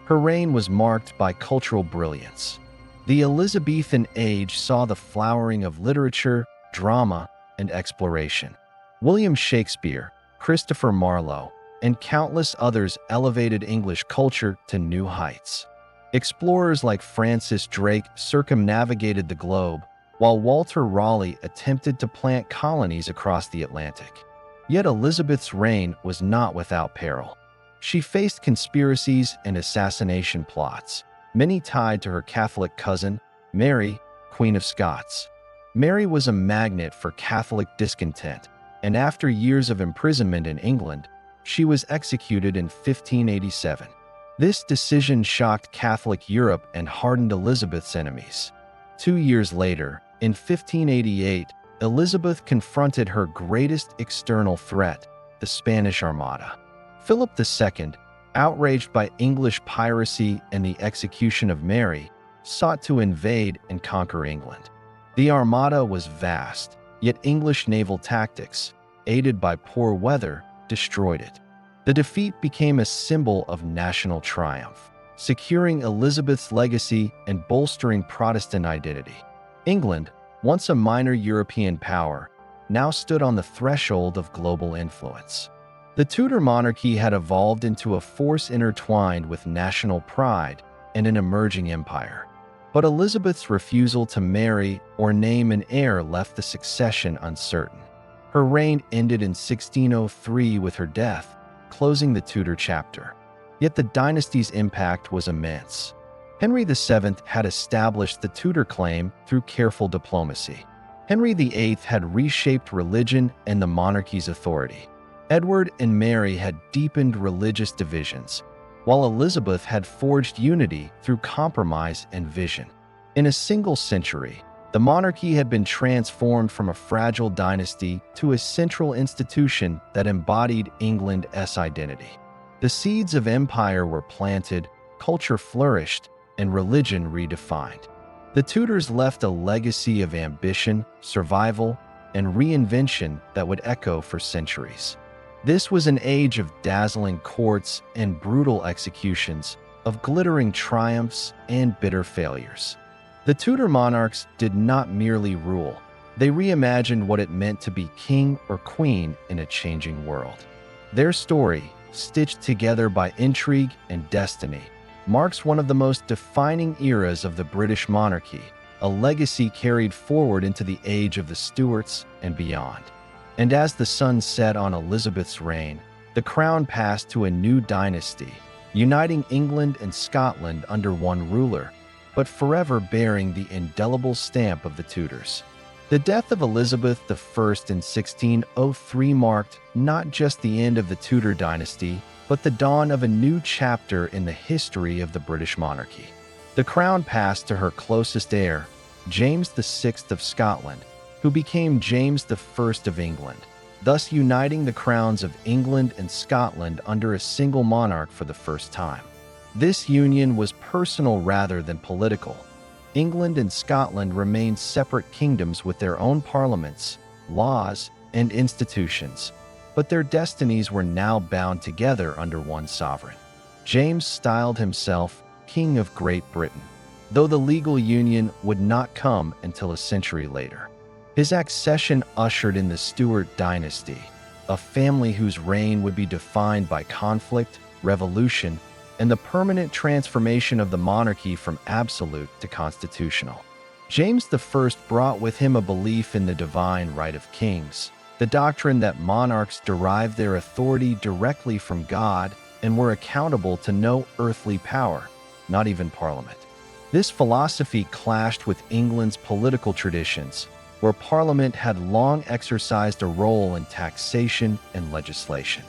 Her reign was marked by cultural brilliance. The Elizabethan age saw the flowering of literature, drama, and exploration. William Shakespeare, Christopher Marlowe, and countless others elevated English culture to new heights. Explorers like Francis Drake circumnavigated the globe, while Walter Raleigh attempted to plant colonies across the Atlantic. Yet Elizabeth's reign was not without peril. She faced conspiracies and assassination plots, many tied to her Catholic cousin, Mary, Queen of Scots. Mary was a magnet for Catholic discontent, and after years of imprisonment in England, she was executed in 1587. This decision shocked Catholic Europe and hardened Elizabeth's enemies. 2 years later, in 1588, Elizabeth confronted her greatest external threat, the Spanish Armada. Philip II, outraged by English piracy and the execution of Mary, sought to invade and conquer England. The Armada was vast, yet English naval tactics, aided by poor weather, destroyed it. The defeat became a symbol of national triumph, securing Elizabeth's legacy and bolstering Protestant identity. England, once a minor European power, now stood on the threshold of global influence. The Tudor monarchy had evolved into a force intertwined with national pride and an emerging empire. But Elizabeth's refusal to marry or name an heir left the succession uncertain. Her reign ended in 1603 with her death, closing the Tudor chapter. Yet the dynasty's impact was immense. Henry VII had established the Tudor claim through careful diplomacy. Henry VIII had reshaped religion and the monarchy's authority. Edward and Mary had deepened religious divisions, while Elizabeth had forged unity through compromise and vision. In a single century, the monarchy had been transformed from a fragile dynasty to a central institution that embodied England's identity. The seeds of empire were planted, culture flourished, and religion redefined. The Tudors left a legacy of ambition, survival, and reinvention that would echo for centuries. This was an age of dazzling courts and brutal executions, of glittering triumphs and bitter failures. The Tudor monarchs did not merely rule, they reimagined what it meant to be king or queen in a changing world. Their story, stitched together by intrigue and destiny, marks one of the most defining eras of the British monarchy, a legacy carried forward into the age of the Stuarts and beyond. And as the sun set on Elizabeth's reign, the crown passed to a new dynasty, uniting England and Scotland under one ruler, but forever bearing the indelible stamp of the Tudors. The death of Elizabeth I in 1603 marked not just the end of the Tudor dynasty, but the dawn of a new chapter in the history of the British monarchy. The crown passed to her closest heir, James VI of Scotland, who became James I of England, thus uniting the crowns of England and Scotland under a single monarch for the first time. This union was personal rather than political. England and Scotland remained separate kingdoms with their own parliaments, laws, and institutions, but their destinies were now bound together under one sovereign. James styled himself King of Great Britain, though the legal union would not come until a century later. His accession ushered in the Stuart dynasty, a family whose reign would be defined by conflict, revolution, and the permanent transformation of the monarchy from absolute to constitutional. James I brought with him a belief in the divine right of kings, the doctrine that monarchs derive their authority directly from God and were accountable to no earthly power, not even Parliament. This philosophy clashed with England's political traditions, where Parliament had long exercised a role in taxation and legislation.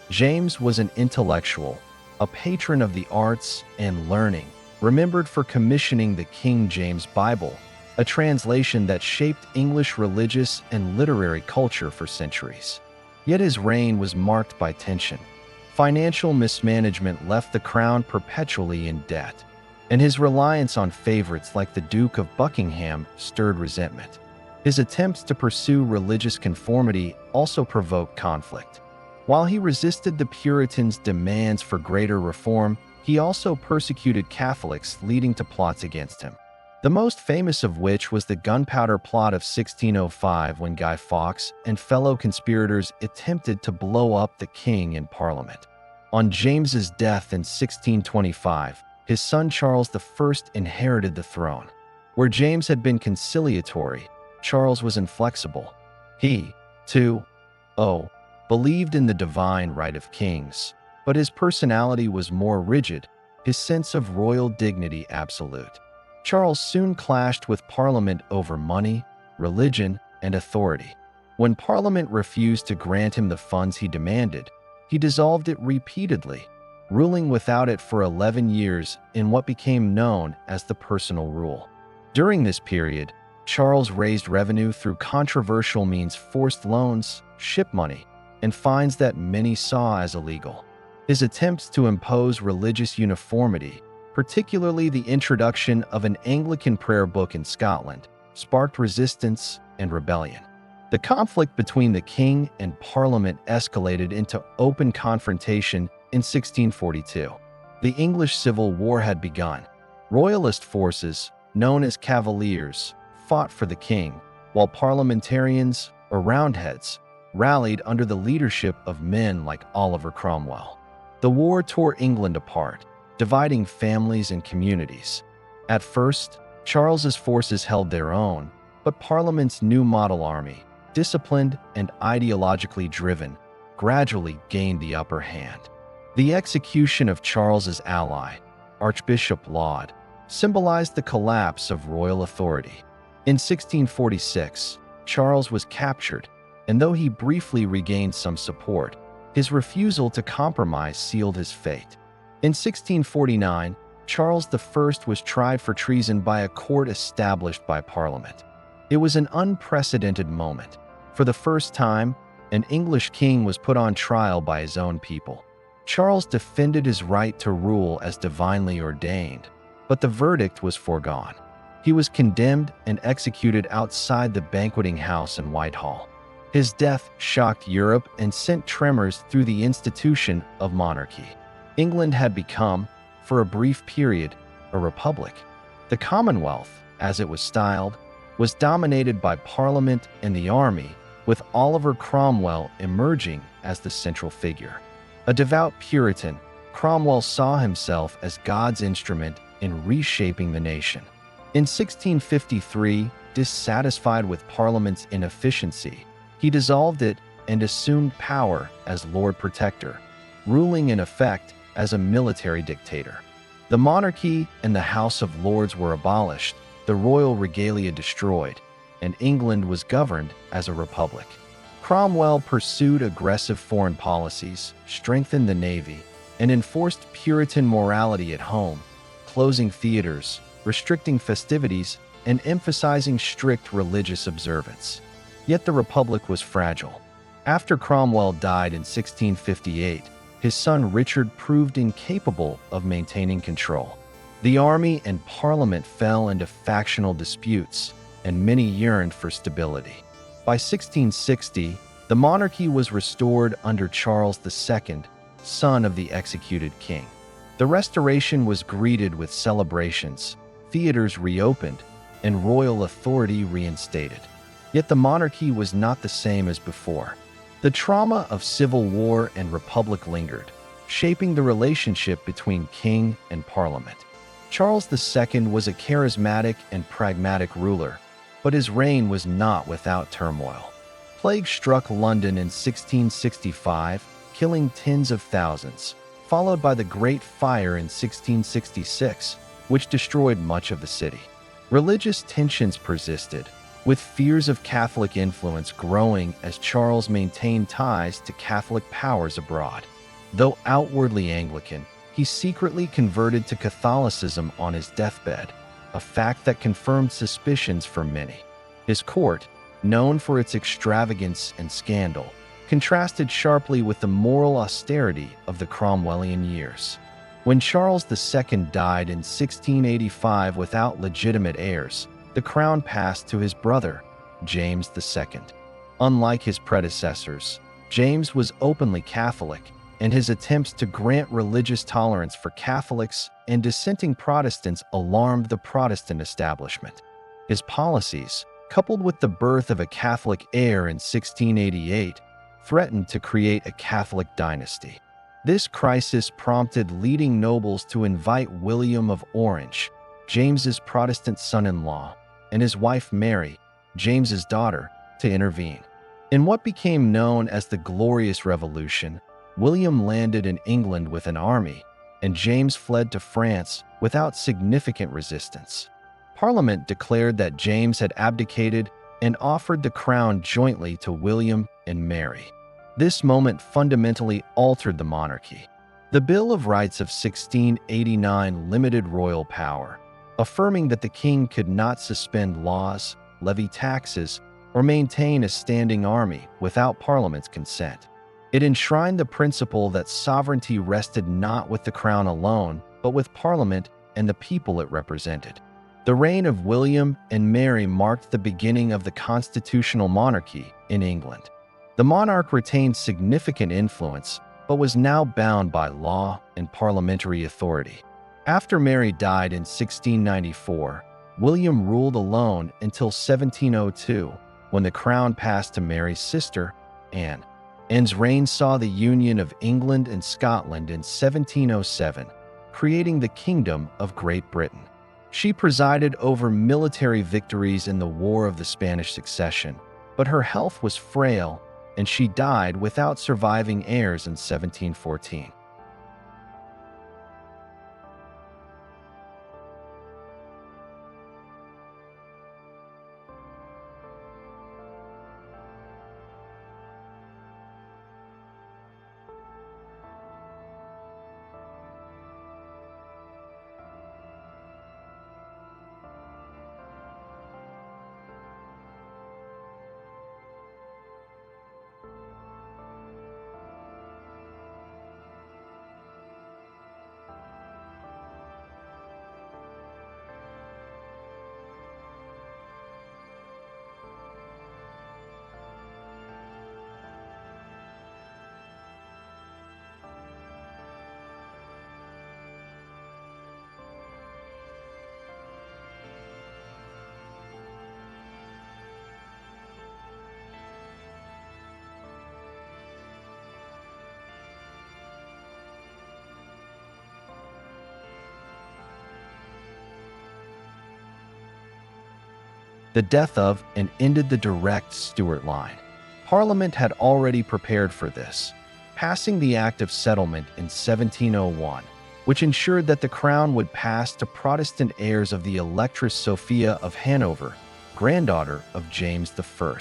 James was an intellectual, a patron of the arts and learning, remembered for commissioning the King James Bible, a translation that shaped English religious and literary culture for centuries. Yet his reign was marked by tension. Financial mismanagement left the crown perpetually in debt, and his reliance on favorites like the Duke of Buckingham stirred resentment. His attempts to pursue religious conformity also provoked conflict. While he resisted the Puritans' demands for greater reform, He also persecuted Catholics, leading to plots against him. The most famous of which was the Gunpowder Plot of 1605, when Guy Fawkes and fellow conspirators attempted to blow up the king in Parliament. On James's death in 1625, his son Charles I inherited the throne. Where James had been conciliatory, Charles was inflexible. He, too, believed in the divine right of kings, but his personality was more rigid, his sense of royal dignity absolute. Charles soon clashed with Parliament over money, religion, and authority. When Parliament refused to grant him the funds he demanded, he dissolved it repeatedly, ruling without it for 11 years in what became known as the Personal Rule. During this period, Charles raised revenue through controversial means, forced loans, ship money, and fines that many saw as illegal. His attempts to impose religious uniformity, particularly the introduction of an Anglican prayer book in Scotland, sparked resistance and rebellion. The conflict between the king and Parliament escalated into open confrontation in 1642. The English Civil War had begun. Royalist forces, known as Cavaliers, fought for the king, while parliamentarians, or Roundheads, rallied under the leadership of men like Oliver Cromwell. The war tore England apart, dividing families and communities. At first, Charles's forces held their own, but Parliament's new model army, disciplined and ideologically driven, gradually gained the upper hand. The execution of Charles's ally, Archbishop Laud, symbolized the collapse of royal authority. In 1646, Charles was captured, and though he briefly regained some support, his refusal to compromise sealed his fate. In 1649, Charles I was tried for treason by a court established by Parliament. It was an unprecedented moment. For the first time, an English king was put on trial by his own people. Charles defended his right to rule as divinely ordained, but the verdict was foregone. He was condemned and executed outside the banqueting house in Whitehall. His death shocked Europe and sent tremors through the institution of monarchy. England had become, for a brief period, a republic. The Commonwealth, as it was styled, was dominated by Parliament and the army, with Oliver Cromwell emerging as the central figure. A devout Puritan, Cromwell saw himself as God's instrument in reshaping the nation. In 1653, dissatisfied with Parliament's inefficiency, he dissolved it and assumed power as Lord Protector, ruling in effect as a military dictator. The monarchy and the House of Lords were abolished, the royal regalia destroyed, and England was governed as a republic. Cromwell pursued aggressive foreign policies, strengthened the navy, and enforced Puritan morality at home, closing theaters, restricting festivities, and emphasizing strict religious observance. Yet the republic was fragile. After Cromwell died in 1658, his son Richard proved incapable of maintaining control. The army and Parliament fell into factional disputes, and many yearned for stability. By 1660, the monarchy was restored under Charles II, son of the executed king. The restoration was greeted with celebrations, theaters reopened, and royal authority reinstated. Yet the monarchy was not the same as before. The trauma of civil war and republic lingered, shaping the relationship between king and parliament. Charles II was a charismatic and pragmatic ruler, but his reign was not without turmoil. Plague struck London in 1665, killing tens of thousands, followed by the Great Fire in 1666, which destroyed much of the city. Religious tensions persisted, with fears of Catholic influence growing as Charles maintained ties to Catholic powers abroad. Though outwardly Anglican, he secretly converted to Catholicism on his deathbed, a fact that confirmed suspicions for many. His court, known for its extravagance and scandal, contrasted sharply with the moral austerity of the Cromwellian years. When Charles II died in 1685 without legitimate heirs, the crown passed to his brother, James II. Unlike his predecessors, James was openly Catholic, and his attempts to grant religious tolerance for Catholics and dissenting Protestants alarmed the Protestant establishment. His policies, coupled with the birth of a Catholic heir in 1688, threatened to create a Catholic dynasty. This crisis prompted leading nobles to invite William of Orange, James's Protestant son-in-law, and his wife Mary, James's daughter, to intervene. In what became known as the Glorious Revolution, William landed in England with an army, and James fled to France without significant resistance. Parliament declared that James had abdicated and offered the crown jointly to William and Mary. This moment fundamentally altered the monarchy. The Bill of Rights of 1689 limited royal power, affirming that the king could not suspend laws, levy taxes, or maintain a standing army without Parliament's consent. It enshrined the principle that sovereignty rested not with the crown alone, but with Parliament and the people it represented. The reign of William and Mary marked the beginning of the constitutional monarchy in England. The monarch retained significant influence, but was now bound by law and parliamentary authority. After Mary died in 1694, William ruled alone until 1702, when the crown passed to Mary's sister, Anne. Anne's reign saw the union of England and Scotland in 1707, creating the Kingdom of Great Britain. She presided over military victories in the War of the Spanish Succession, but her health was frail, and she died without surviving heirs in 1714. The death of and ended the direct Stuart line. Parliament had already prepared for this, passing the Act of Settlement in 1701, which ensured that the crown would pass to Protestant heirs of the Electress Sophia of Hanover, granddaughter of James I.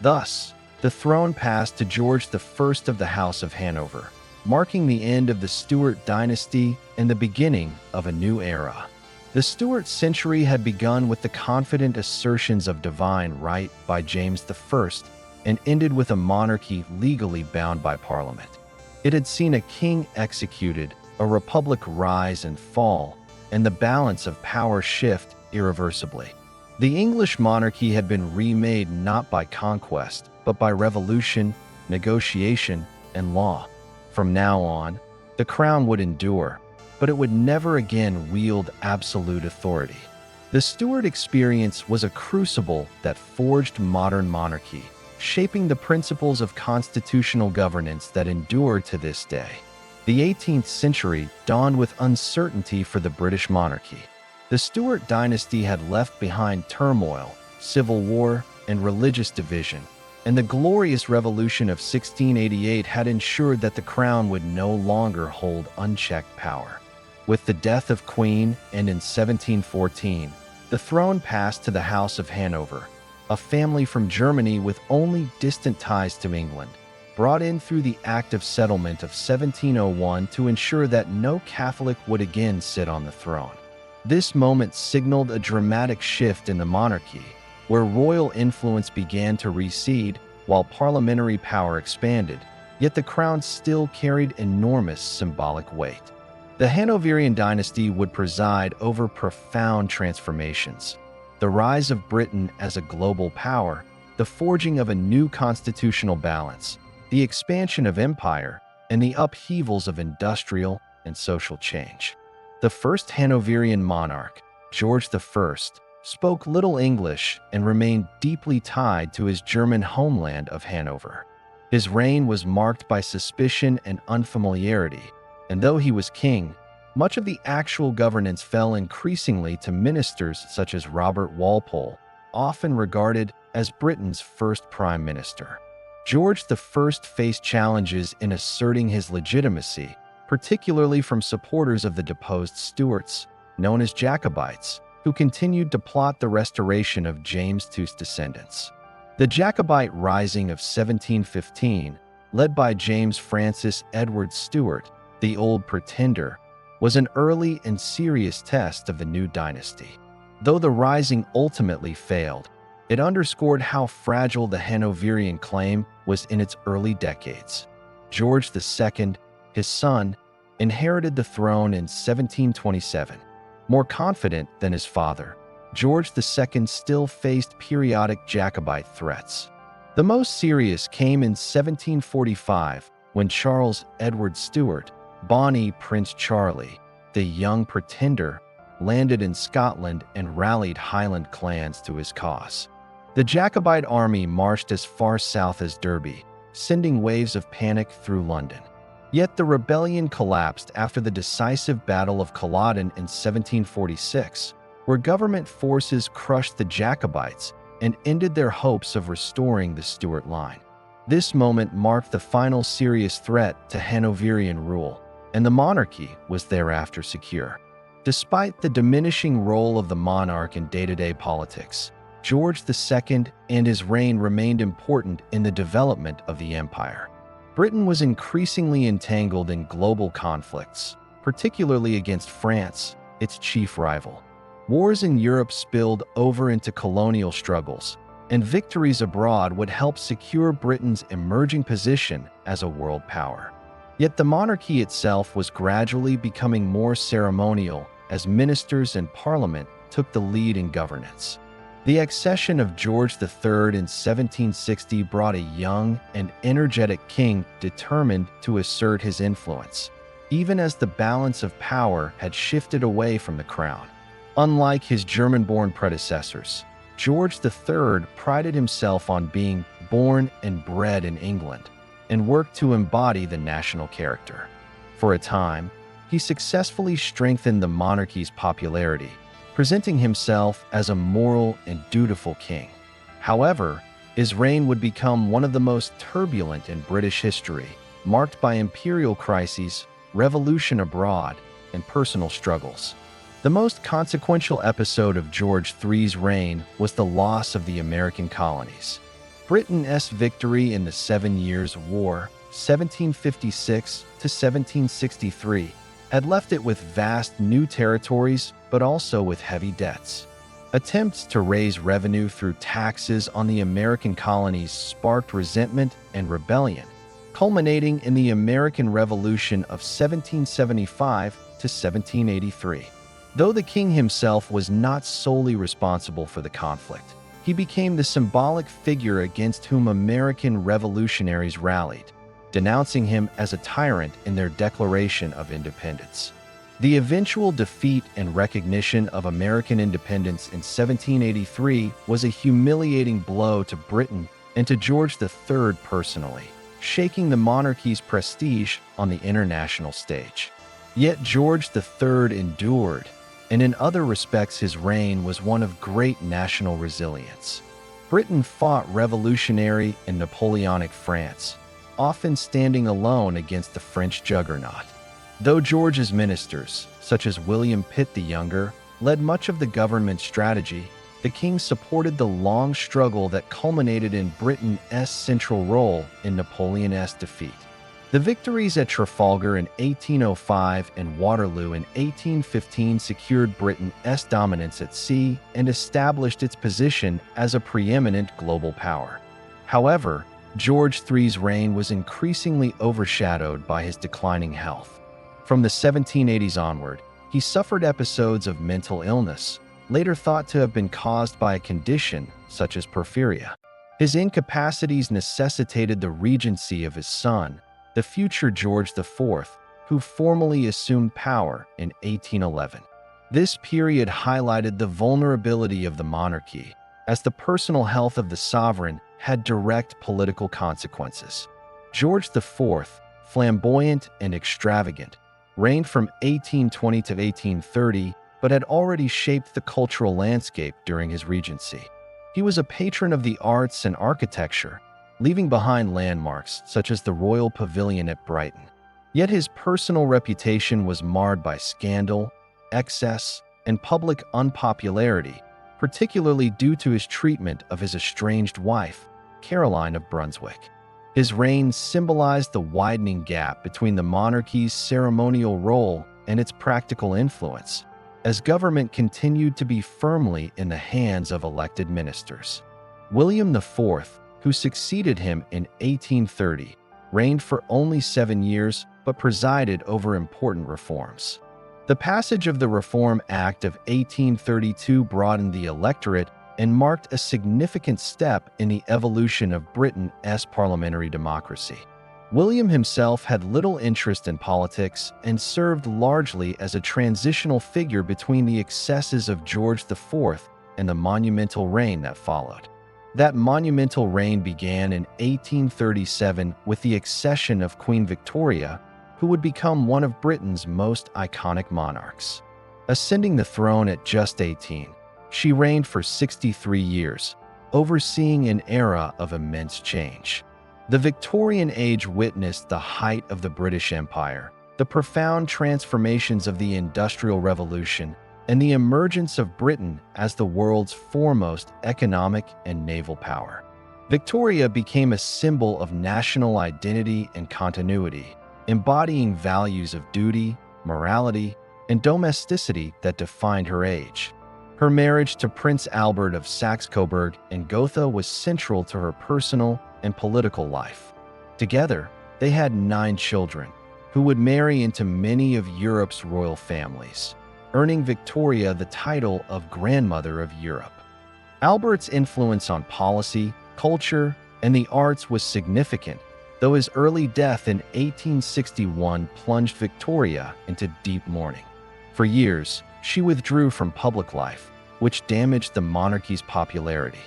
Thus, the throne passed to George I of the House of Hanover, marking the end of the Stuart dynasty and the beginning of a new era. The Stuart century had begun with the confident assertions of divine right by James I and ended with a monarchy legally bound by Parliament. It had seen a king executed, a republic rise and fall, and the balance of power shift irreversibly. The English monarchy had been remade not by conquest, but by revolution, negotiation, and law. From now on, the crown would endure, but it would never again wield absolute authority. The Stuart experience was a crucible that forged modern monarchy, shaping the principles of constitutional governance that endure to this day. The 18th century dawned with uncertainty for the British monarchy. The Stuart dynasty had left behind turmoil, civil war, and religious division, and the Glorious Revolution of 1688 had ensured that the crown would no longer hold unchecked power. With the death of Queen and in 1714, the throne passed to the House of Hanover, a family from Germany with only distant ties to England, brought in through the Act of Settlement of 1701 to ensure that no Catholic would again sit on the throne. This moment signaled a dramatic shift in the monarchy, where royal influence began to recede while parliamentary power expanded, yet the crown still carried enormous symbolic weight. The Hanoverian dynasty would preside over profound transformations: the rise of Britain as a global power, the forging of a new constitutional balance, the expansion of empire, and the upheavals of industrial and social change. The first Hanoverian monarch, George I, spoke little English and remained deeply tied to his German homeland of Hanover. His reign was marked by suspicion and unfamiliarity, and though he was king, much of the actual governance fell increasingly to ministers such as Robert Walpole, often regarded as Britain's first prime minister. George I faced challenges in asserting his legitimacy, particularly from supporters of the deposed Stuarts, known as Jacobites, who continued to plot the restoration of James II's descendants. The Jacobite Rising of 1715, led by James Francis Edward Stuart, the Old Pretender, was an early and serious test of the new dynasty. Though the rising ultimately failed, it underscored how fragile the Hanoverian claim was in its early decades. George II, his son, inherited the throne in 1727. More confident than his father, George II still faced periodic Jacobite threats. The most serious came in 1745 when Charles Edward Stuart, Bonnie Prince Charlie, the young pretender, landed in Scotland and rallied Highland clans to his cause. The Jacobite army marched as far south as Derby, sending waves of panic through London. Yet the rebellion collapsed after the decisive Battle of Culloden in 1746, where government forces crushed the Jacobites and ended their hopes of restoring the Stuart line. This moment marked the final serious threat to Hanoverian rule, and the monarchy was thereafter secure. Despite the diminishing role of the monarch in day-to-day politics, George II and his reign remained important in the development of the empire. Britain was increasingly entangled in global conflicts, particularly against France, its chief rival. Wars in Europe spilled over into colonial struggles, and victories abroad would help secure Britain's emerging position as a world power. Yet the monarchy itself was gradually becoming more ceremonial as ministers and parliament took the lead in governance. The accession of George III in 1760 brought a young and energetic king determined to assert his influence, even as the balance of power had shifted away from the crown. Unlike his German-born predecessors, George III prided himself on being born and bred in England and worked to embody the national character. For a time, he successfully strengthened the monarchy's popularity, presenting himself as a moral and dutiful king. However, his reign would become one of the most turbulent in British history, marked by imperial crises, revolution abroad, and personal struggles. The most consequential episode of George III's reign was the loss of the American colonies. Britain's victory in the 7 Years' War, 1756 to 1763, had left it with vast new territories, but also with heavy debts. Attempts to raise revenue through taxes on the American colonies sparked resentment and rebellion, culminating in the American Revolution of 1775 to 1783. Though the king himself was not solely responsible for the conflict, he became the symbolic figure against whom American revolutionaries rallied, denouncing him as a tyrant in their Declaration of Independence. The eventual defeat and recognition of American independence in 1783 was a humiliating blow to Britain and to George III personally, shaking the monarchy's prestige on the international stage. Yet George III endured, and in other respects his reign was one of great national resilience. Britain fought revolutionary and Napoleonic France, often standing alone against the French juggernaut. Though George's ministers, such as William Pitt the Younger, led much of the government strategy, the king supported the long struggle that culminated in Britain's central role in Napoleon's defeat. The victories at Trafalgar in 1805 and Waterloo in 1815 secured Britain's dominance at sea and established its position as a preeminent global power. However, George III's reign was increasingly overshadowed by his declining health. From the 1780s onward, he suffered episodes of mental illness, later thought to have been caused by a condition such as porphyria. His incapacities necessitated the regency of his son, the future George IV, who formally assumed power in 1811. This period highlighted the vulnerability of the monarchy, as the personal health of the sovereign had direct political consequences. George IV, flamboyant and extravagant, reigned from 1820 to 1830, but had already shaped the cultural landscape during his regency. He was a patron of the arts and architecture, leaving behind landmarks such as the Royal Pavilion at Brighton. Yet his personal reputation was marred by scandal, excess, and public unpopularity, particularly due to his treatment of his estranged wife, Caroline of Brunswick. His reign symbolized the widening gap between the monarchy's ceremonial role and its practical influence, as government continued to be firmly in the hands of elected ministers. William IV, who succeeded him in 1830, reigned for only 7 years but presided over important reforms. The passage of the Reform Act of 1832 broadened the electorate and marked a significant step in the evolution of Britain's parliamentary democracy. William himself had little interest in politics and served largely as a transitional figure between the excesses of George IV and the monumental reign that followed. That monumental reign began in 1837 with the accession of Queen Victoria, who would become one of Britain's most iconic monarchs. Ascending the throne at just 18, she reigned for 63 years, overseeing an era of immense change. The Victorian age witnessed the height of the British Empire, the profound transformations of the Industrial Revolution, and the emergence of Britain as the world's foremost economic and naval power. Victoria became a symbol of national identity and continuity, embodying values of duty, morality, and domesticity that defined her age. Her marriage to Prince Albert of Saxe-Coburg and Gotha was central to her personal and political life. Together, they had 9 children, who would marry into many of Europe's royal families, earning Victoria the title of Grandmother of Europe. Albert's influence on policy, culture, and the arts was significant, though his early death in 1861 plunged Victoria into deep mourning. For years, she withdrew from public life, which damaged the monarchy's popularity.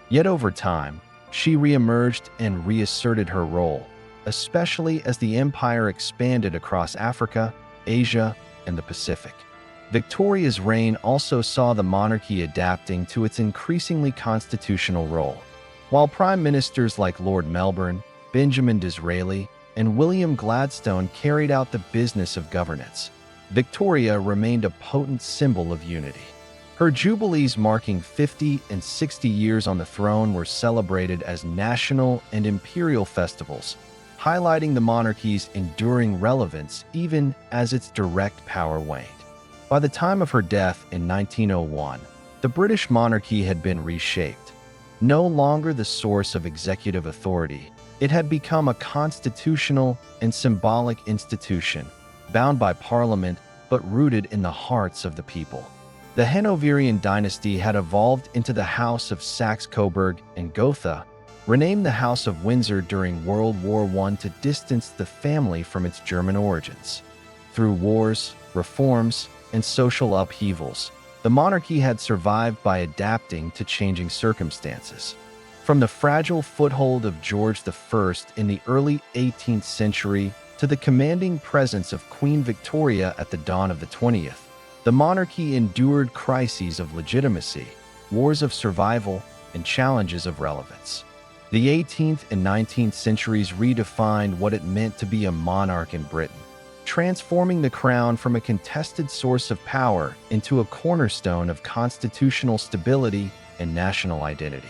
Yet over time, she reemerged and reasserted her role, especially as the empire expanded across Africa, Asia, and the Pacific. Victoria's reign also saw the monarchy adapting to its increasingly constitutional role. While prime ministers like Lord Melbourne, Benjamin Disraeli, and William Gladstone carried out the business of governance, Victoria remained a potent symbol of unity. Her jubilees marking 50 and 60 years on the throne were celebrated as national and imperial festivals, highlighting the monarchy's enduring relevance even as its direct power waned. By the time of her death in 1901, the British monarchy had been reshaped. No longer the source of executive authority, it had become a constitutional and symbolic institution, bound by Parliament but rooted in the hearts of the people. The Hanoverian dynasty had evolved into the House of Saxe-Coburg and Gotha, renamed the House of Windsor during World War I to distance the family from its German origins. Through wars, reforms, and social upheavals, the monarchy had survived by adapting to changing circumstances. From the fragile foothold of George I in the early 18th century to the commanding presence of Queen Victoria at the dawn of the 20th, the monarchy endured crises of legitimacy, wars of survival, and challenges of relevance. The 18th and 19th centuries redefined what it meant to be a monarch in Britain, transforming the crown from a contested source of power into a cornerstone of constitutional stability and national identity.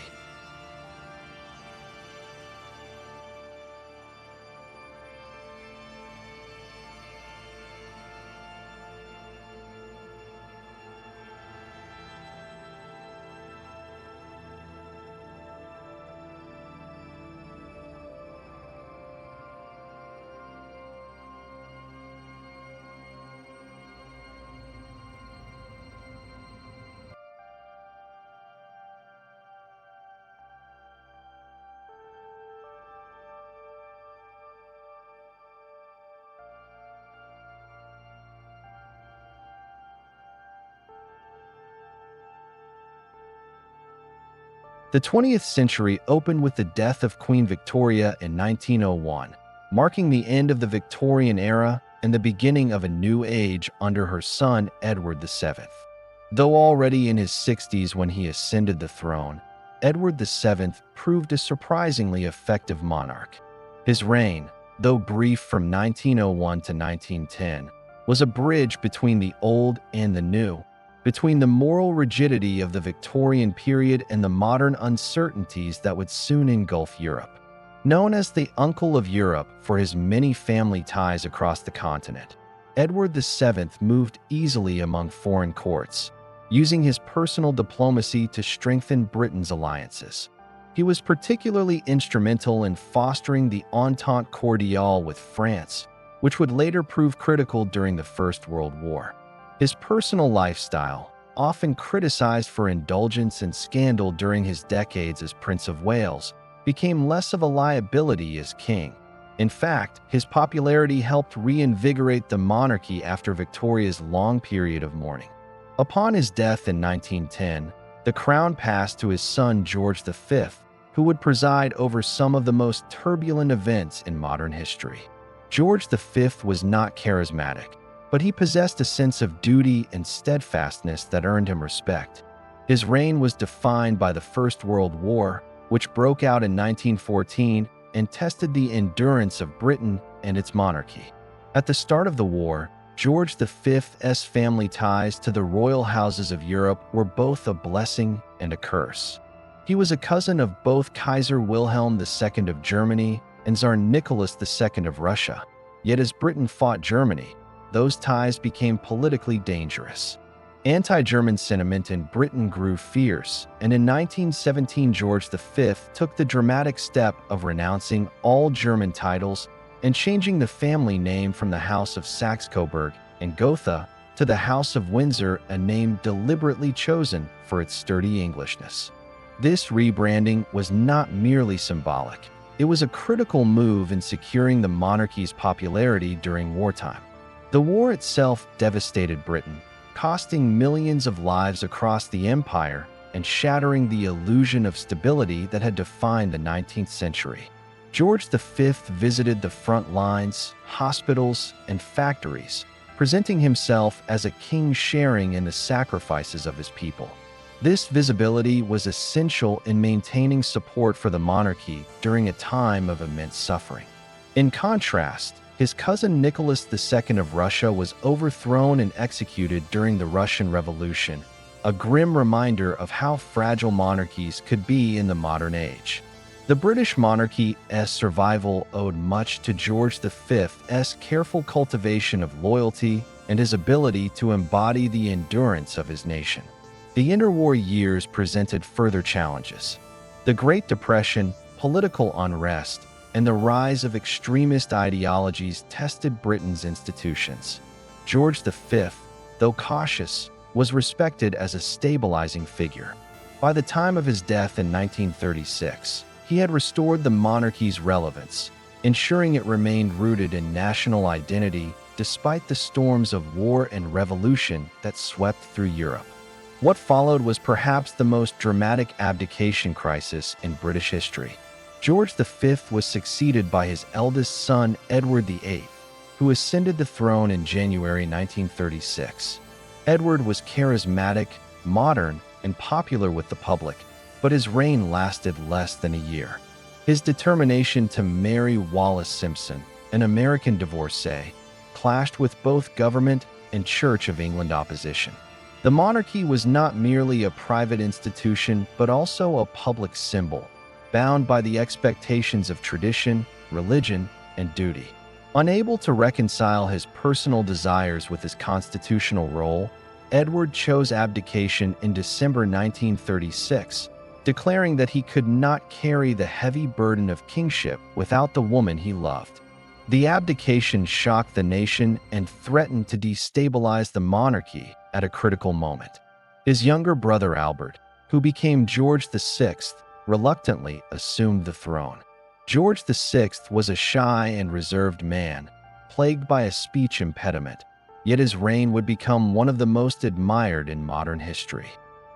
The 20th century opened with the death of Queen Victoria in 1901, marking the end of the Victorian era and the beginning of a new age under her son Edward VII. Though already in his 60s when he ascended the throne, Edward VII proved a surprisingly effective monarch. His reign, though brief from 1901 to 1910, was a bridge between the old and the new, between the moral rigidity of the Victorian period and the modern uncertainties that would soon engulf Europe. Known as the Uncle of Europe for his many family ties across the continent, Edward VII moved easily among foreign courts, using his personal diplomacy to strengthen Britain's alliances. He was particularly instrumental in fostering the Entente Cordiale with France, which would later prove critical during the First World War. His personal lifestyle, often criticized for indulgence and scandal during his decades as Prince of Wales, became less of a liability as king. In fact, his popularity helped reinvigorate the monarchy after Victoria's long period of mourning. Upon his death in 1910, the crown passed to his son George V, who would preside over some of the most turbulent events in modern history. George V was not charismatic, but he possessed a sense of duty and steadfastness that earned him respect. His reign was defined by the First World War, which broke out in 1914 and tested the endurance of Britain and its monarchy. At the start of the war, George V's family ties to the royal houses of Europe were both a blessing and a curse. He was a cousin of both Kaiser Wilhelm II of Germany and Tsar Nicholas II of Russia. Yet as Britain fought Germany, those ties became politically dangerous. Anti-German sentiment in Britain grew fierce, and in 1917 George V took the dramatic step of renouncing all German titles and changing the family name from the House of Saxe-Coburg and Gotha to the House of Windsor, a name deliberately chosen for its sturdy Englishness. This rebranding was not merely symbolic. It was a critical move in securing the monarchy's popularity during wartime. The war itself devastated Britain, costing millions of lives across the empire and shattering the illusion of stability that had defined the 19th century. George V visited the front lines, hospitals, and factories, presenting himself as a king sharing in the sacrifices of his people. This visibility was essential in maintaining support for the monarchy during a time of immense suffering. In contrast, his cousin Nicholas II of Russia was overthrown and executed during the Russian Revolution, a grim reminder of how fragile monarchies could be in the modern age. The British monarchy's survival owed much to George V's careful cultivation of loyalty and his ability to embody the endurance of his nation. The interwar years presented further challenges. The Great Depression, political unrest, and the rise of extremist ideologies tested Britain's institutions. George V, though cautious, was respected as a stabilizing figure. By the time of his death in 1936, he had restored the monarchy's relevance, ensuring it remained rooted in national identity despite the storms of war and revolution that swept through Europe. What followed was perhaps the most dramatic abdication crisis in British history. George V was succeeded by his eldest son, Edward VIII, who ascended the throne in January 1936. Edward was charismatic, modern, and popular with the public, but his reign lasted less than a year. His determination to marry Wallis Simpson, an American divorcee, clashed with both government and Church of England opposition. The monarchy was not merely a private institution, but also a public symbol, bound by the expectations of tradition, religion, and duty. Unable to reconcile his personal desires with his constitutional role, Edward chose abdication in December 1936, declaring that he could not carry the heavy burden of kingship without the woman he loved. The abdication shocked the nation and threatened to destabilize the monarchy at a critical moment. His younger brother Albert, who became George VI, reluctantly assumed the throne. George VI was a shy and reserved man, plagued by a speech impediment, yet his reign would become one of the most admired in modern history.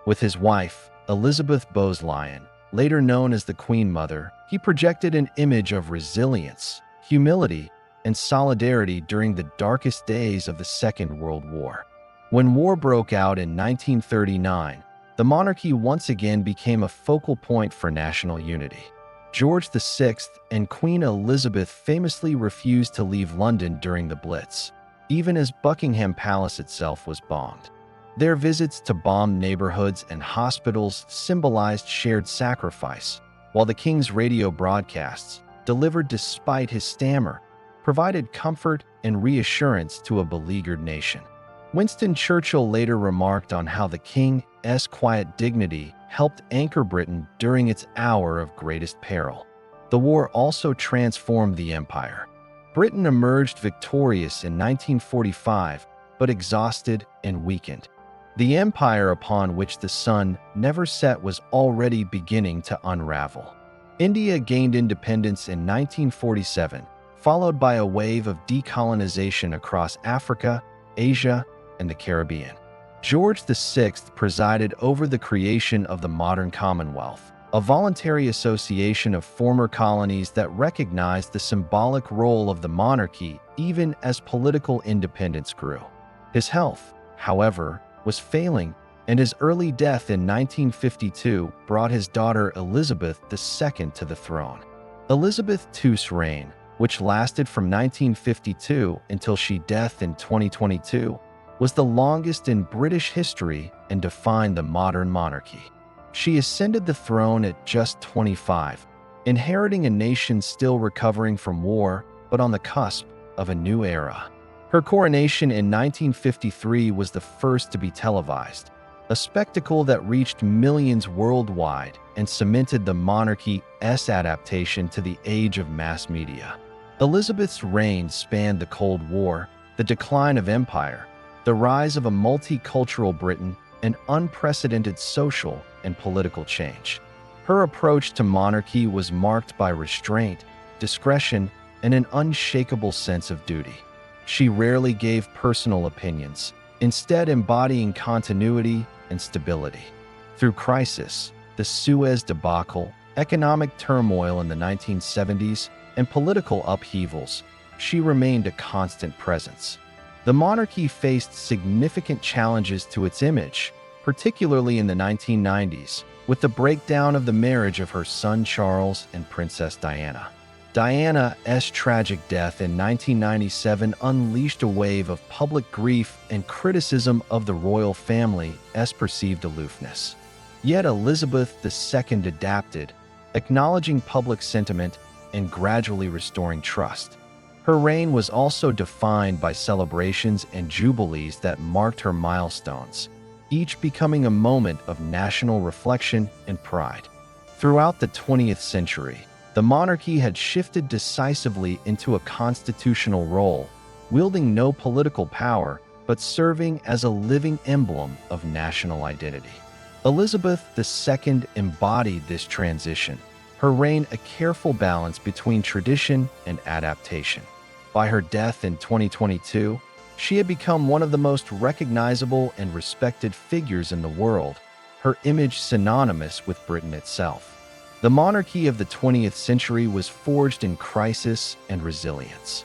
With his wife, Elizabeth Bowes-Lyon, later known as the Queen Mother, he projected an image of resilience, humility, and solidarity during the darkest days of the Second World War. When war broke out in 1939, the monarchy once again became a focal point for national unity. George VI and Queen Elizabeth famously refused to leave London during the Blitz, even as Buckingham Palace itself was bombed. Their visits to bombed neighborhoods and hospitals symbolized shared sacrifice, while the king's radio broadcasts, delivered despite his stammer, provided comfort and reassurance to a beleaguered nation. Winston Churchill later remarked on how the king's quiet dignity helped anchor Britain during its hour of greatest peril. The war also transformed the empire. Britain emerged victorious in 1945, but exhausted and weakened. The empire upon which the sun never set was already beginning to unravel. India gained independence in 1947, followed by a wave of decolonization across Africa, Asia, and the Caribbean. George VI presided over the creation of the modern Commonwealth, a voluntary association of former colonies that recognized the symbolic role of the monarchy even as political independence grew. His health, however, was failing, and his early death in 1952 brought his daughter Elizabeth II to the throne. Elizabeth II's reign, which lasted from 1952 until she died in 2022, was the longest in British history and defined the modern monarchy. She ascended the throne at just 25, inheriting a nation still recovering from war but on the cusp of a new era. Her coronation in 1953 was the first to be televised, a spectacle that reached millions worldwide and cemented the monarchy's adaptation to the age of mass media. Elizabeth's reign spanned the Cold War, the decline of empire, the rise of a multicultural Britain, and unprecedented social and political change. Her approach to monarchy was marked by restraint, discretion, and an unshakable sense of duty. She rarely gave personal opinions, instead embodying continuity and stability. Through crisis, the Suez debacle, economic turmoil in the 1970s, and political upheavals, she remained a constant presence. The monarchy faced significant challenges to its image, particularly in the 1990s, with the breakdown of the marriage of her son Charles and Princess Diana. Diana's tragic death in 1997 unleashed a wave of public grief and criticism of the royal family's perceived aloofness. Yet Elizabeth II adapted, acknowledging public sentiment and gradually restoring trust. Her reign was also defined by celebrations and jubilees that marked her milestones, each becoming a moment of national reflection and pride. Throughout the 20th century, the monarchy had shifted decisively into a constitutional role, wielding no political power but serving as a living emblem of national identity. Elizabeth II embodied this transition, her reign a careful balance between tradition and adaptation. By her death in 2022, she had become one of the most recognizable and respected figures in the world, her image synonymous with Britain itself. The monarchy of the 20th century was forged in crisis and resilience.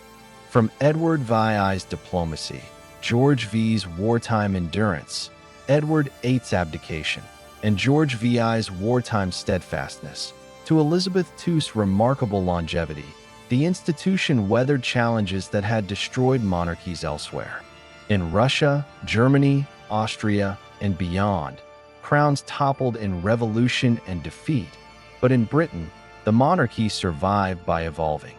From Edward VII's diplomacy, George V's wartime endurance, Edward VIII's abdication, and George VI's wartime steadfastness, to Elizabeth II's remarkable longevity, the institution weathered challenges that had destroyed monarchies elsewhere. In Russia, Germany, Austria, and beyond, crowns toppled in revolution and defeat, but in Britain, the monarchy survived by evolving.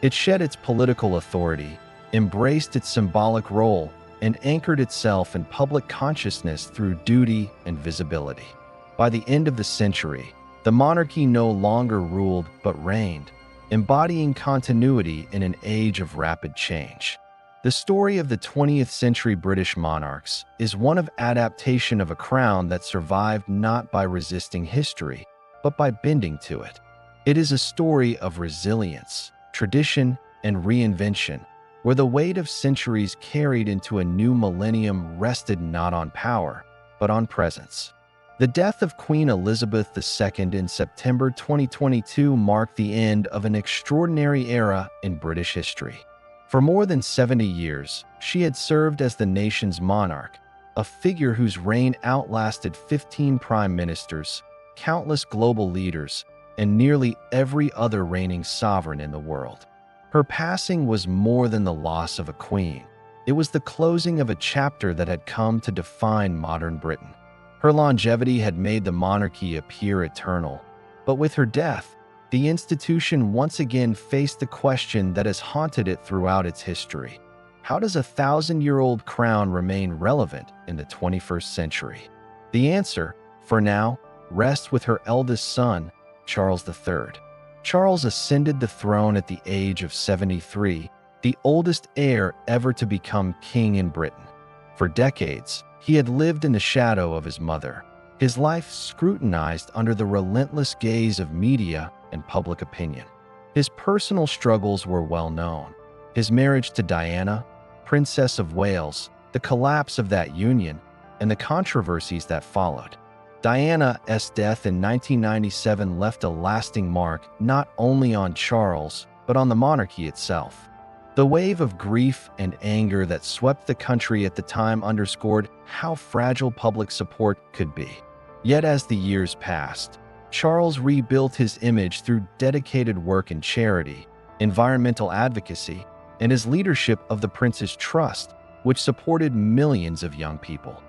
It shed its political authority, embraced its symbolic role, and anchored itself in public consciousness through duty and visibility. By the end of the century, the monarchy no longer ruled but reigned, embodying continuity in an age of rapid change. The story of the 20th century British monarchs is one of adaptation of a crown that survived not by resisting history, but by bending to it. It is a story of resilience, tradition, and reinvention, where the weight of centuries carried into a new millennium rested not on power, but on presence. The death of Queen Elizabeth II in September 2022 marked the end of an extraordinary era in British history. For more than 70 years, she had served as the nation's monarch, a figure whose reign outlasted 15 prime ministers, countless global leaders, and nearly every other reigning sovereign in the world. Her passing was more than the loss of a queen. It was the closing of a chapter that had come to define modern Britain. Her longevity had made the monarchy appear eternal, but with her death, the institution once again faced the question that has haunted it throughout its history. How does a 1,000-year-old crown remain relevant in the 21st century? The answer, for now, rests with her eldest son, Charles III. Charles ascended the throne at the age of 73, the oldest heir ever to become king in Britain. For decades, he had lived in the shadow of his mother, his life scrutinized under the relentless gaze of media and public opinion. His personal struggles were well known. His marriage to Diana, Princess of Wales, the collapse of that union, and the controversies that followed. Diana's death in 1997 left a lasting mark not only on Charles, but on the monarchy itself. The wave of grief and anger that swept the country at the time underscored how fragile public support could be. Yet as the years passed, Charles rebuilt his image through dedicated work in charity, environmental advocacy, and his leadership of the Prince's Trust, which supported millions of young people.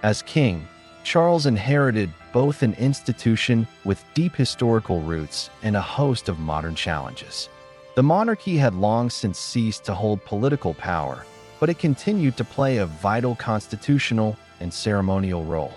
As king, Charles inherited both an institution with deep historical roots and a host of modern challenges. The monarchy had long since ceased to hold political power, but it continued to play a vital constitutional and ceremonial role.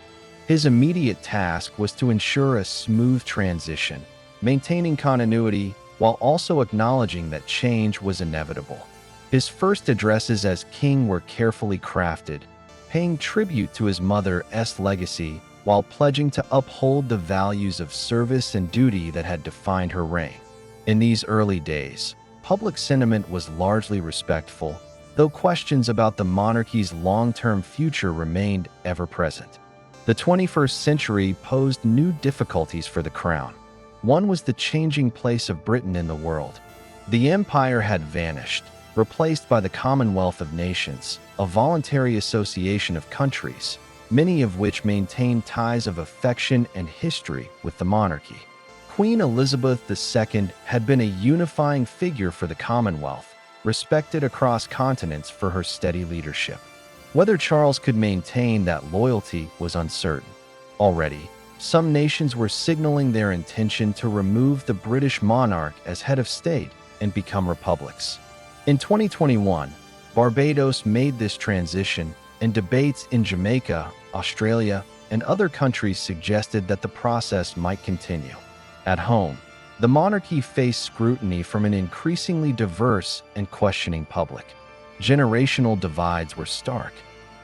His immediate task was to ensure a smooth transition, maintaining continuity while also acknowledging that change was inevitable. His first addresses as king were carefully crafted, paying tribute to his mother's legacy while pledging to uphold the values of service and duty that had defined her reign. In these early days, public sentiment was largely respectful, though questions about the monarchy's long-term future remained ever present. The 21st century posed new difficulties for the crown. One was the changing place of Britain in the world. The empire had vanished, replaced by the Commonwealth of Nations, a voluntary association of countries, many of which maintained ties of affection and history with the monarchy. Queen Elizabeth II had been a unifying figure for the Commonwealth, respected across continents for her steady leadership. Whether Charles could maintain that loyalty was uncertain. Already, some nations were signaling their intention to remove the British monarch as head of state and become republics. In 2021, Barbados made this transition, and debates in Jamaica, Australia, and other countries suggested that the process might continue. At home, the monarchy faced scrutiny from an increasingly diverse and questioning public. Generational divides were stark.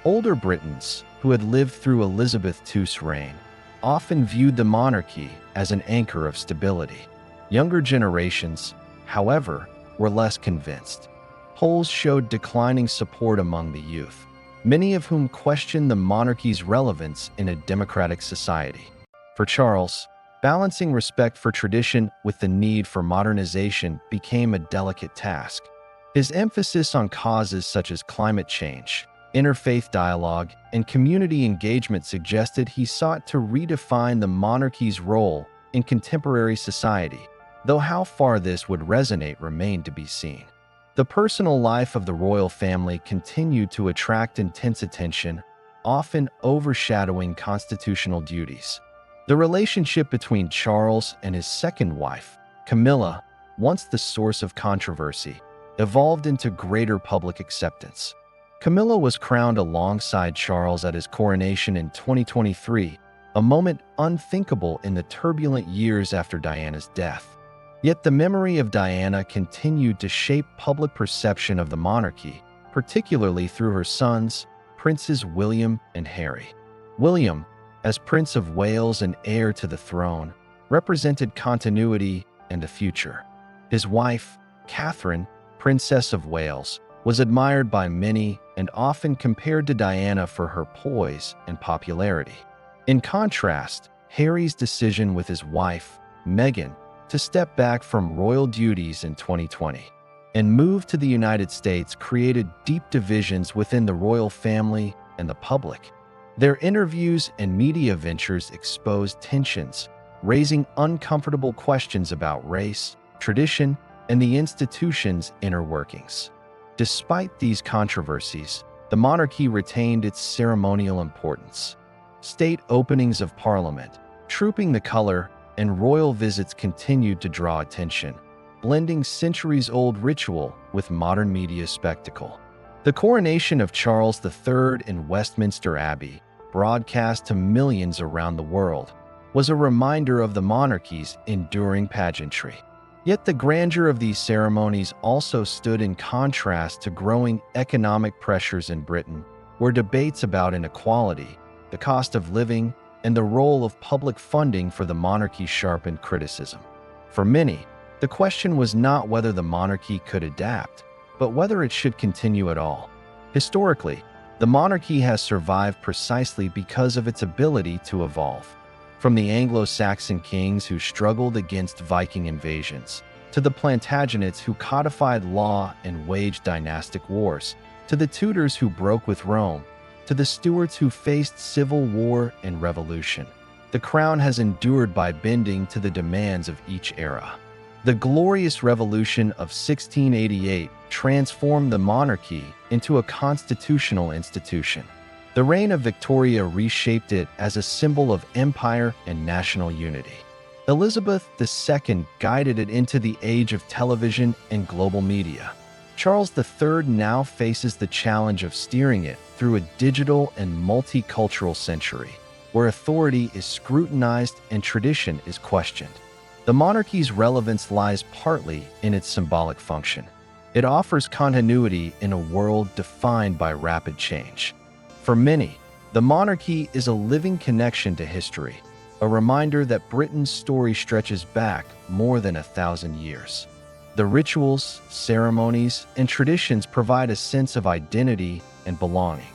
Older Britons, who had lived through Elizabeth II's reign, often viewed the monarchy as an anchor of stability. Younger generations, however, were less convinced. Polls showed declining support among the youth, many of whom questioned the monarchy's relevance in a democratic society. For Charles, balancing respect for tradition with the need for modernization became a delicate task. His emphasis on causes such as climate change, interfaith dialogue, and community engagement suggested he sought to redefine the monarchy's role in contemporary society, though how far this would resonate remained to be seen. The personal life of the royal family continued to attract intense attention, often overshadowing constitutional duties. The relationship between Charles and his second wife, Camilla, once the source of controversy, evolved into greater public acceptance. Camilla was crowned alongside Charles at his coronation in 2023, a moment unthinkable in the turbulent years after Diana's death. Yet the memory of Diana continued to shape public perception of the monarchy, particularly through her sons, Princes William and Harry. William, as Prince of Wales and heir to the throne, represented continuity and the future. His wife, Catherine, Princess of Wales, was admired by many and often compared to Diana for her poise and popularity. In contrast, Harry's decision with his wife, Meghan, to step back from royal duties in 2020 and move to the United States created deep divisions within the royal family and the public. Their interviews and media ventures exposed tensions, raising uncomfortable questions about race, tradition, and the institution's inner workings. Despite these controversies, the monarchy retained its ceremonial importance. State openings of Parliament, trooping the color, and royal visits continued to draw attention, blending centuries-old ritual with modern media spectacle. The coronation of Charles III in Westminster Abbey, broadcast to millions around the world, was a reminder of the monarchy's enduring pageantry. Yet the grandeur of these ceremonies also stood in contrast to growing economic pressures in Britain, where debates about inequality, the cost of living, and the role of public funding for the monarchy sharpened criticism. For many, the question was not whether the monarchy could adapt, but whether it should continue at all. Historically, the monarchy has survived precisely because of its ability to evolve. From the Anglo-Saxon kings who struggled against Viking invasions, to the Plantagenets who codified law and waged dynastic wars, to the Tudors who broke with Rome, to the Stuarts who faced civil war and revolution, the crown has endured by bending to the demands of each era. The Glorious Revolution of 1688 transformed the monarchy into a constitutional institution. The reign of Victoria reshaped it as a symbol of empire and national unity. Elizabeth II guided it into the age of television and global media. Charles III now faces the challenge of steering it through a digital and multicultural century, where authority is scrutinized and tradition is questioned. The monarchy's relevance lies partly in its symbolic function. It offers continuity in a world defined by rapid change. For many, the monarchy is a living connection to history, a reminder that Britain's story stretches back more than 1,000 years. The rituals, ceremonies, and traditions provide a sense of identity and belonging.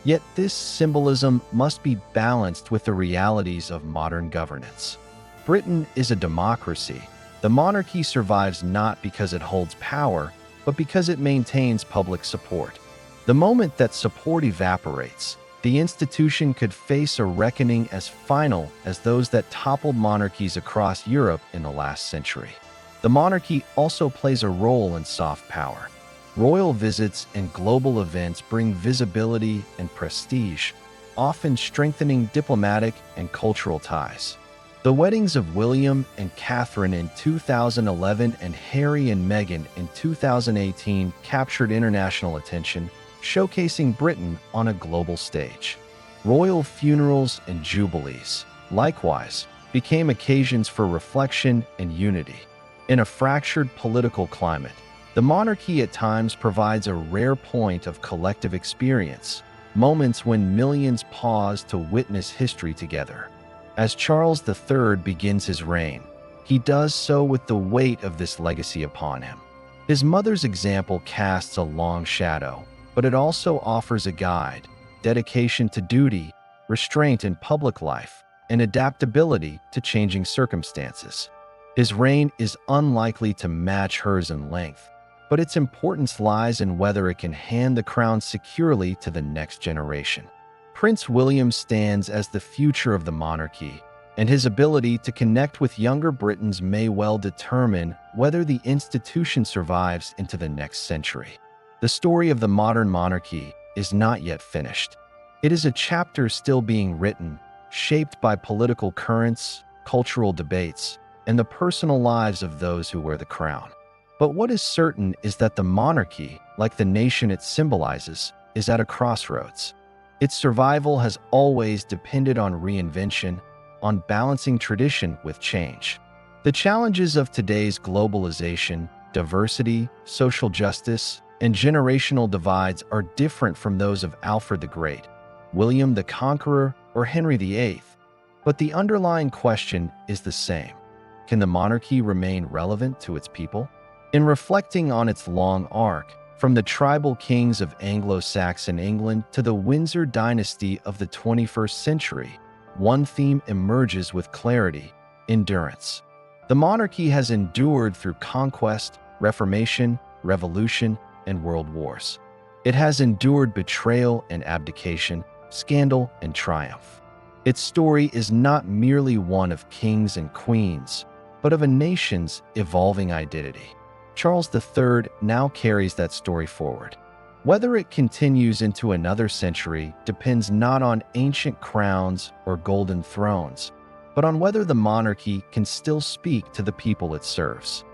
Yet this symbolism must be balanced with the realities of modern governance. Britain is a democracy. The monarchy survives not because it holds power, but because it maintains public support. The moment that support evaporates, the institution could face a reckoning as final as those that toppled monarchies across Europe in the last century. The monarchy also plays a role in soft power. Royal visits and global events bring visibility and prestige, often strengthening diplomatic and cultural ties. The weddings of William and Catherine in 2011 and Harry and Meghan in 2018 captured international attention, showcasing Britain on a global stage. Royal funerals and jubilees, likewise, became occasions for reflection and unity. In a fractured political climate, the monarchy at times provides a rare point of collective experience, moments when millions pause to witness history together. As Charles III begins his reign, he does so with the weight of this legacy upon him. His mother's example casts a long shadow, but it also offers a guide, dedication to duty, restraint in public life, and adaptability to changing circumstances. His reign is unlikely to match hers in length, but its importance lies in whether it can hand the crown securely to the next generation. Prince William stands as the future of the monarchy, and his ability to connect with younger Britons may well determine whether the institution survives into the next century. The story of the modern monarchy is not yet finished. It is a chapter still being written, shaped by political currents, cultural debates, and the personal lives of those who wear the crown. But what is certain is that the monarchy, like the nation it symbolizes, is at a crossroads. Its survival has always depended on reinvention, on balancing tradition with change. The challenges of today's globalization, diversity, social justice, and generational divides are different from those of Alfred the Great, William the Conqueror, or Henry VIII. But the underlying question is the same. Can the monarchy remain relevant to its people? In reflecting on its long arc, from the tribal kings of Anglo-Saxon England to the Windsor dynasty of the 21st century, one theme emerges with clarity: endurance. The monarchy has endured through conquest, reformation, revolution, and world wars. It has endured betrayal and abdication, scandal and triumph. Its story is not merely one of kings and queens, but of a nation's evolving identity. Charles III now carries that story forward. Whether it continues into another century depends not on ancient crowns or golden thrones, but on whether the monarchy can still speak to the people it serves.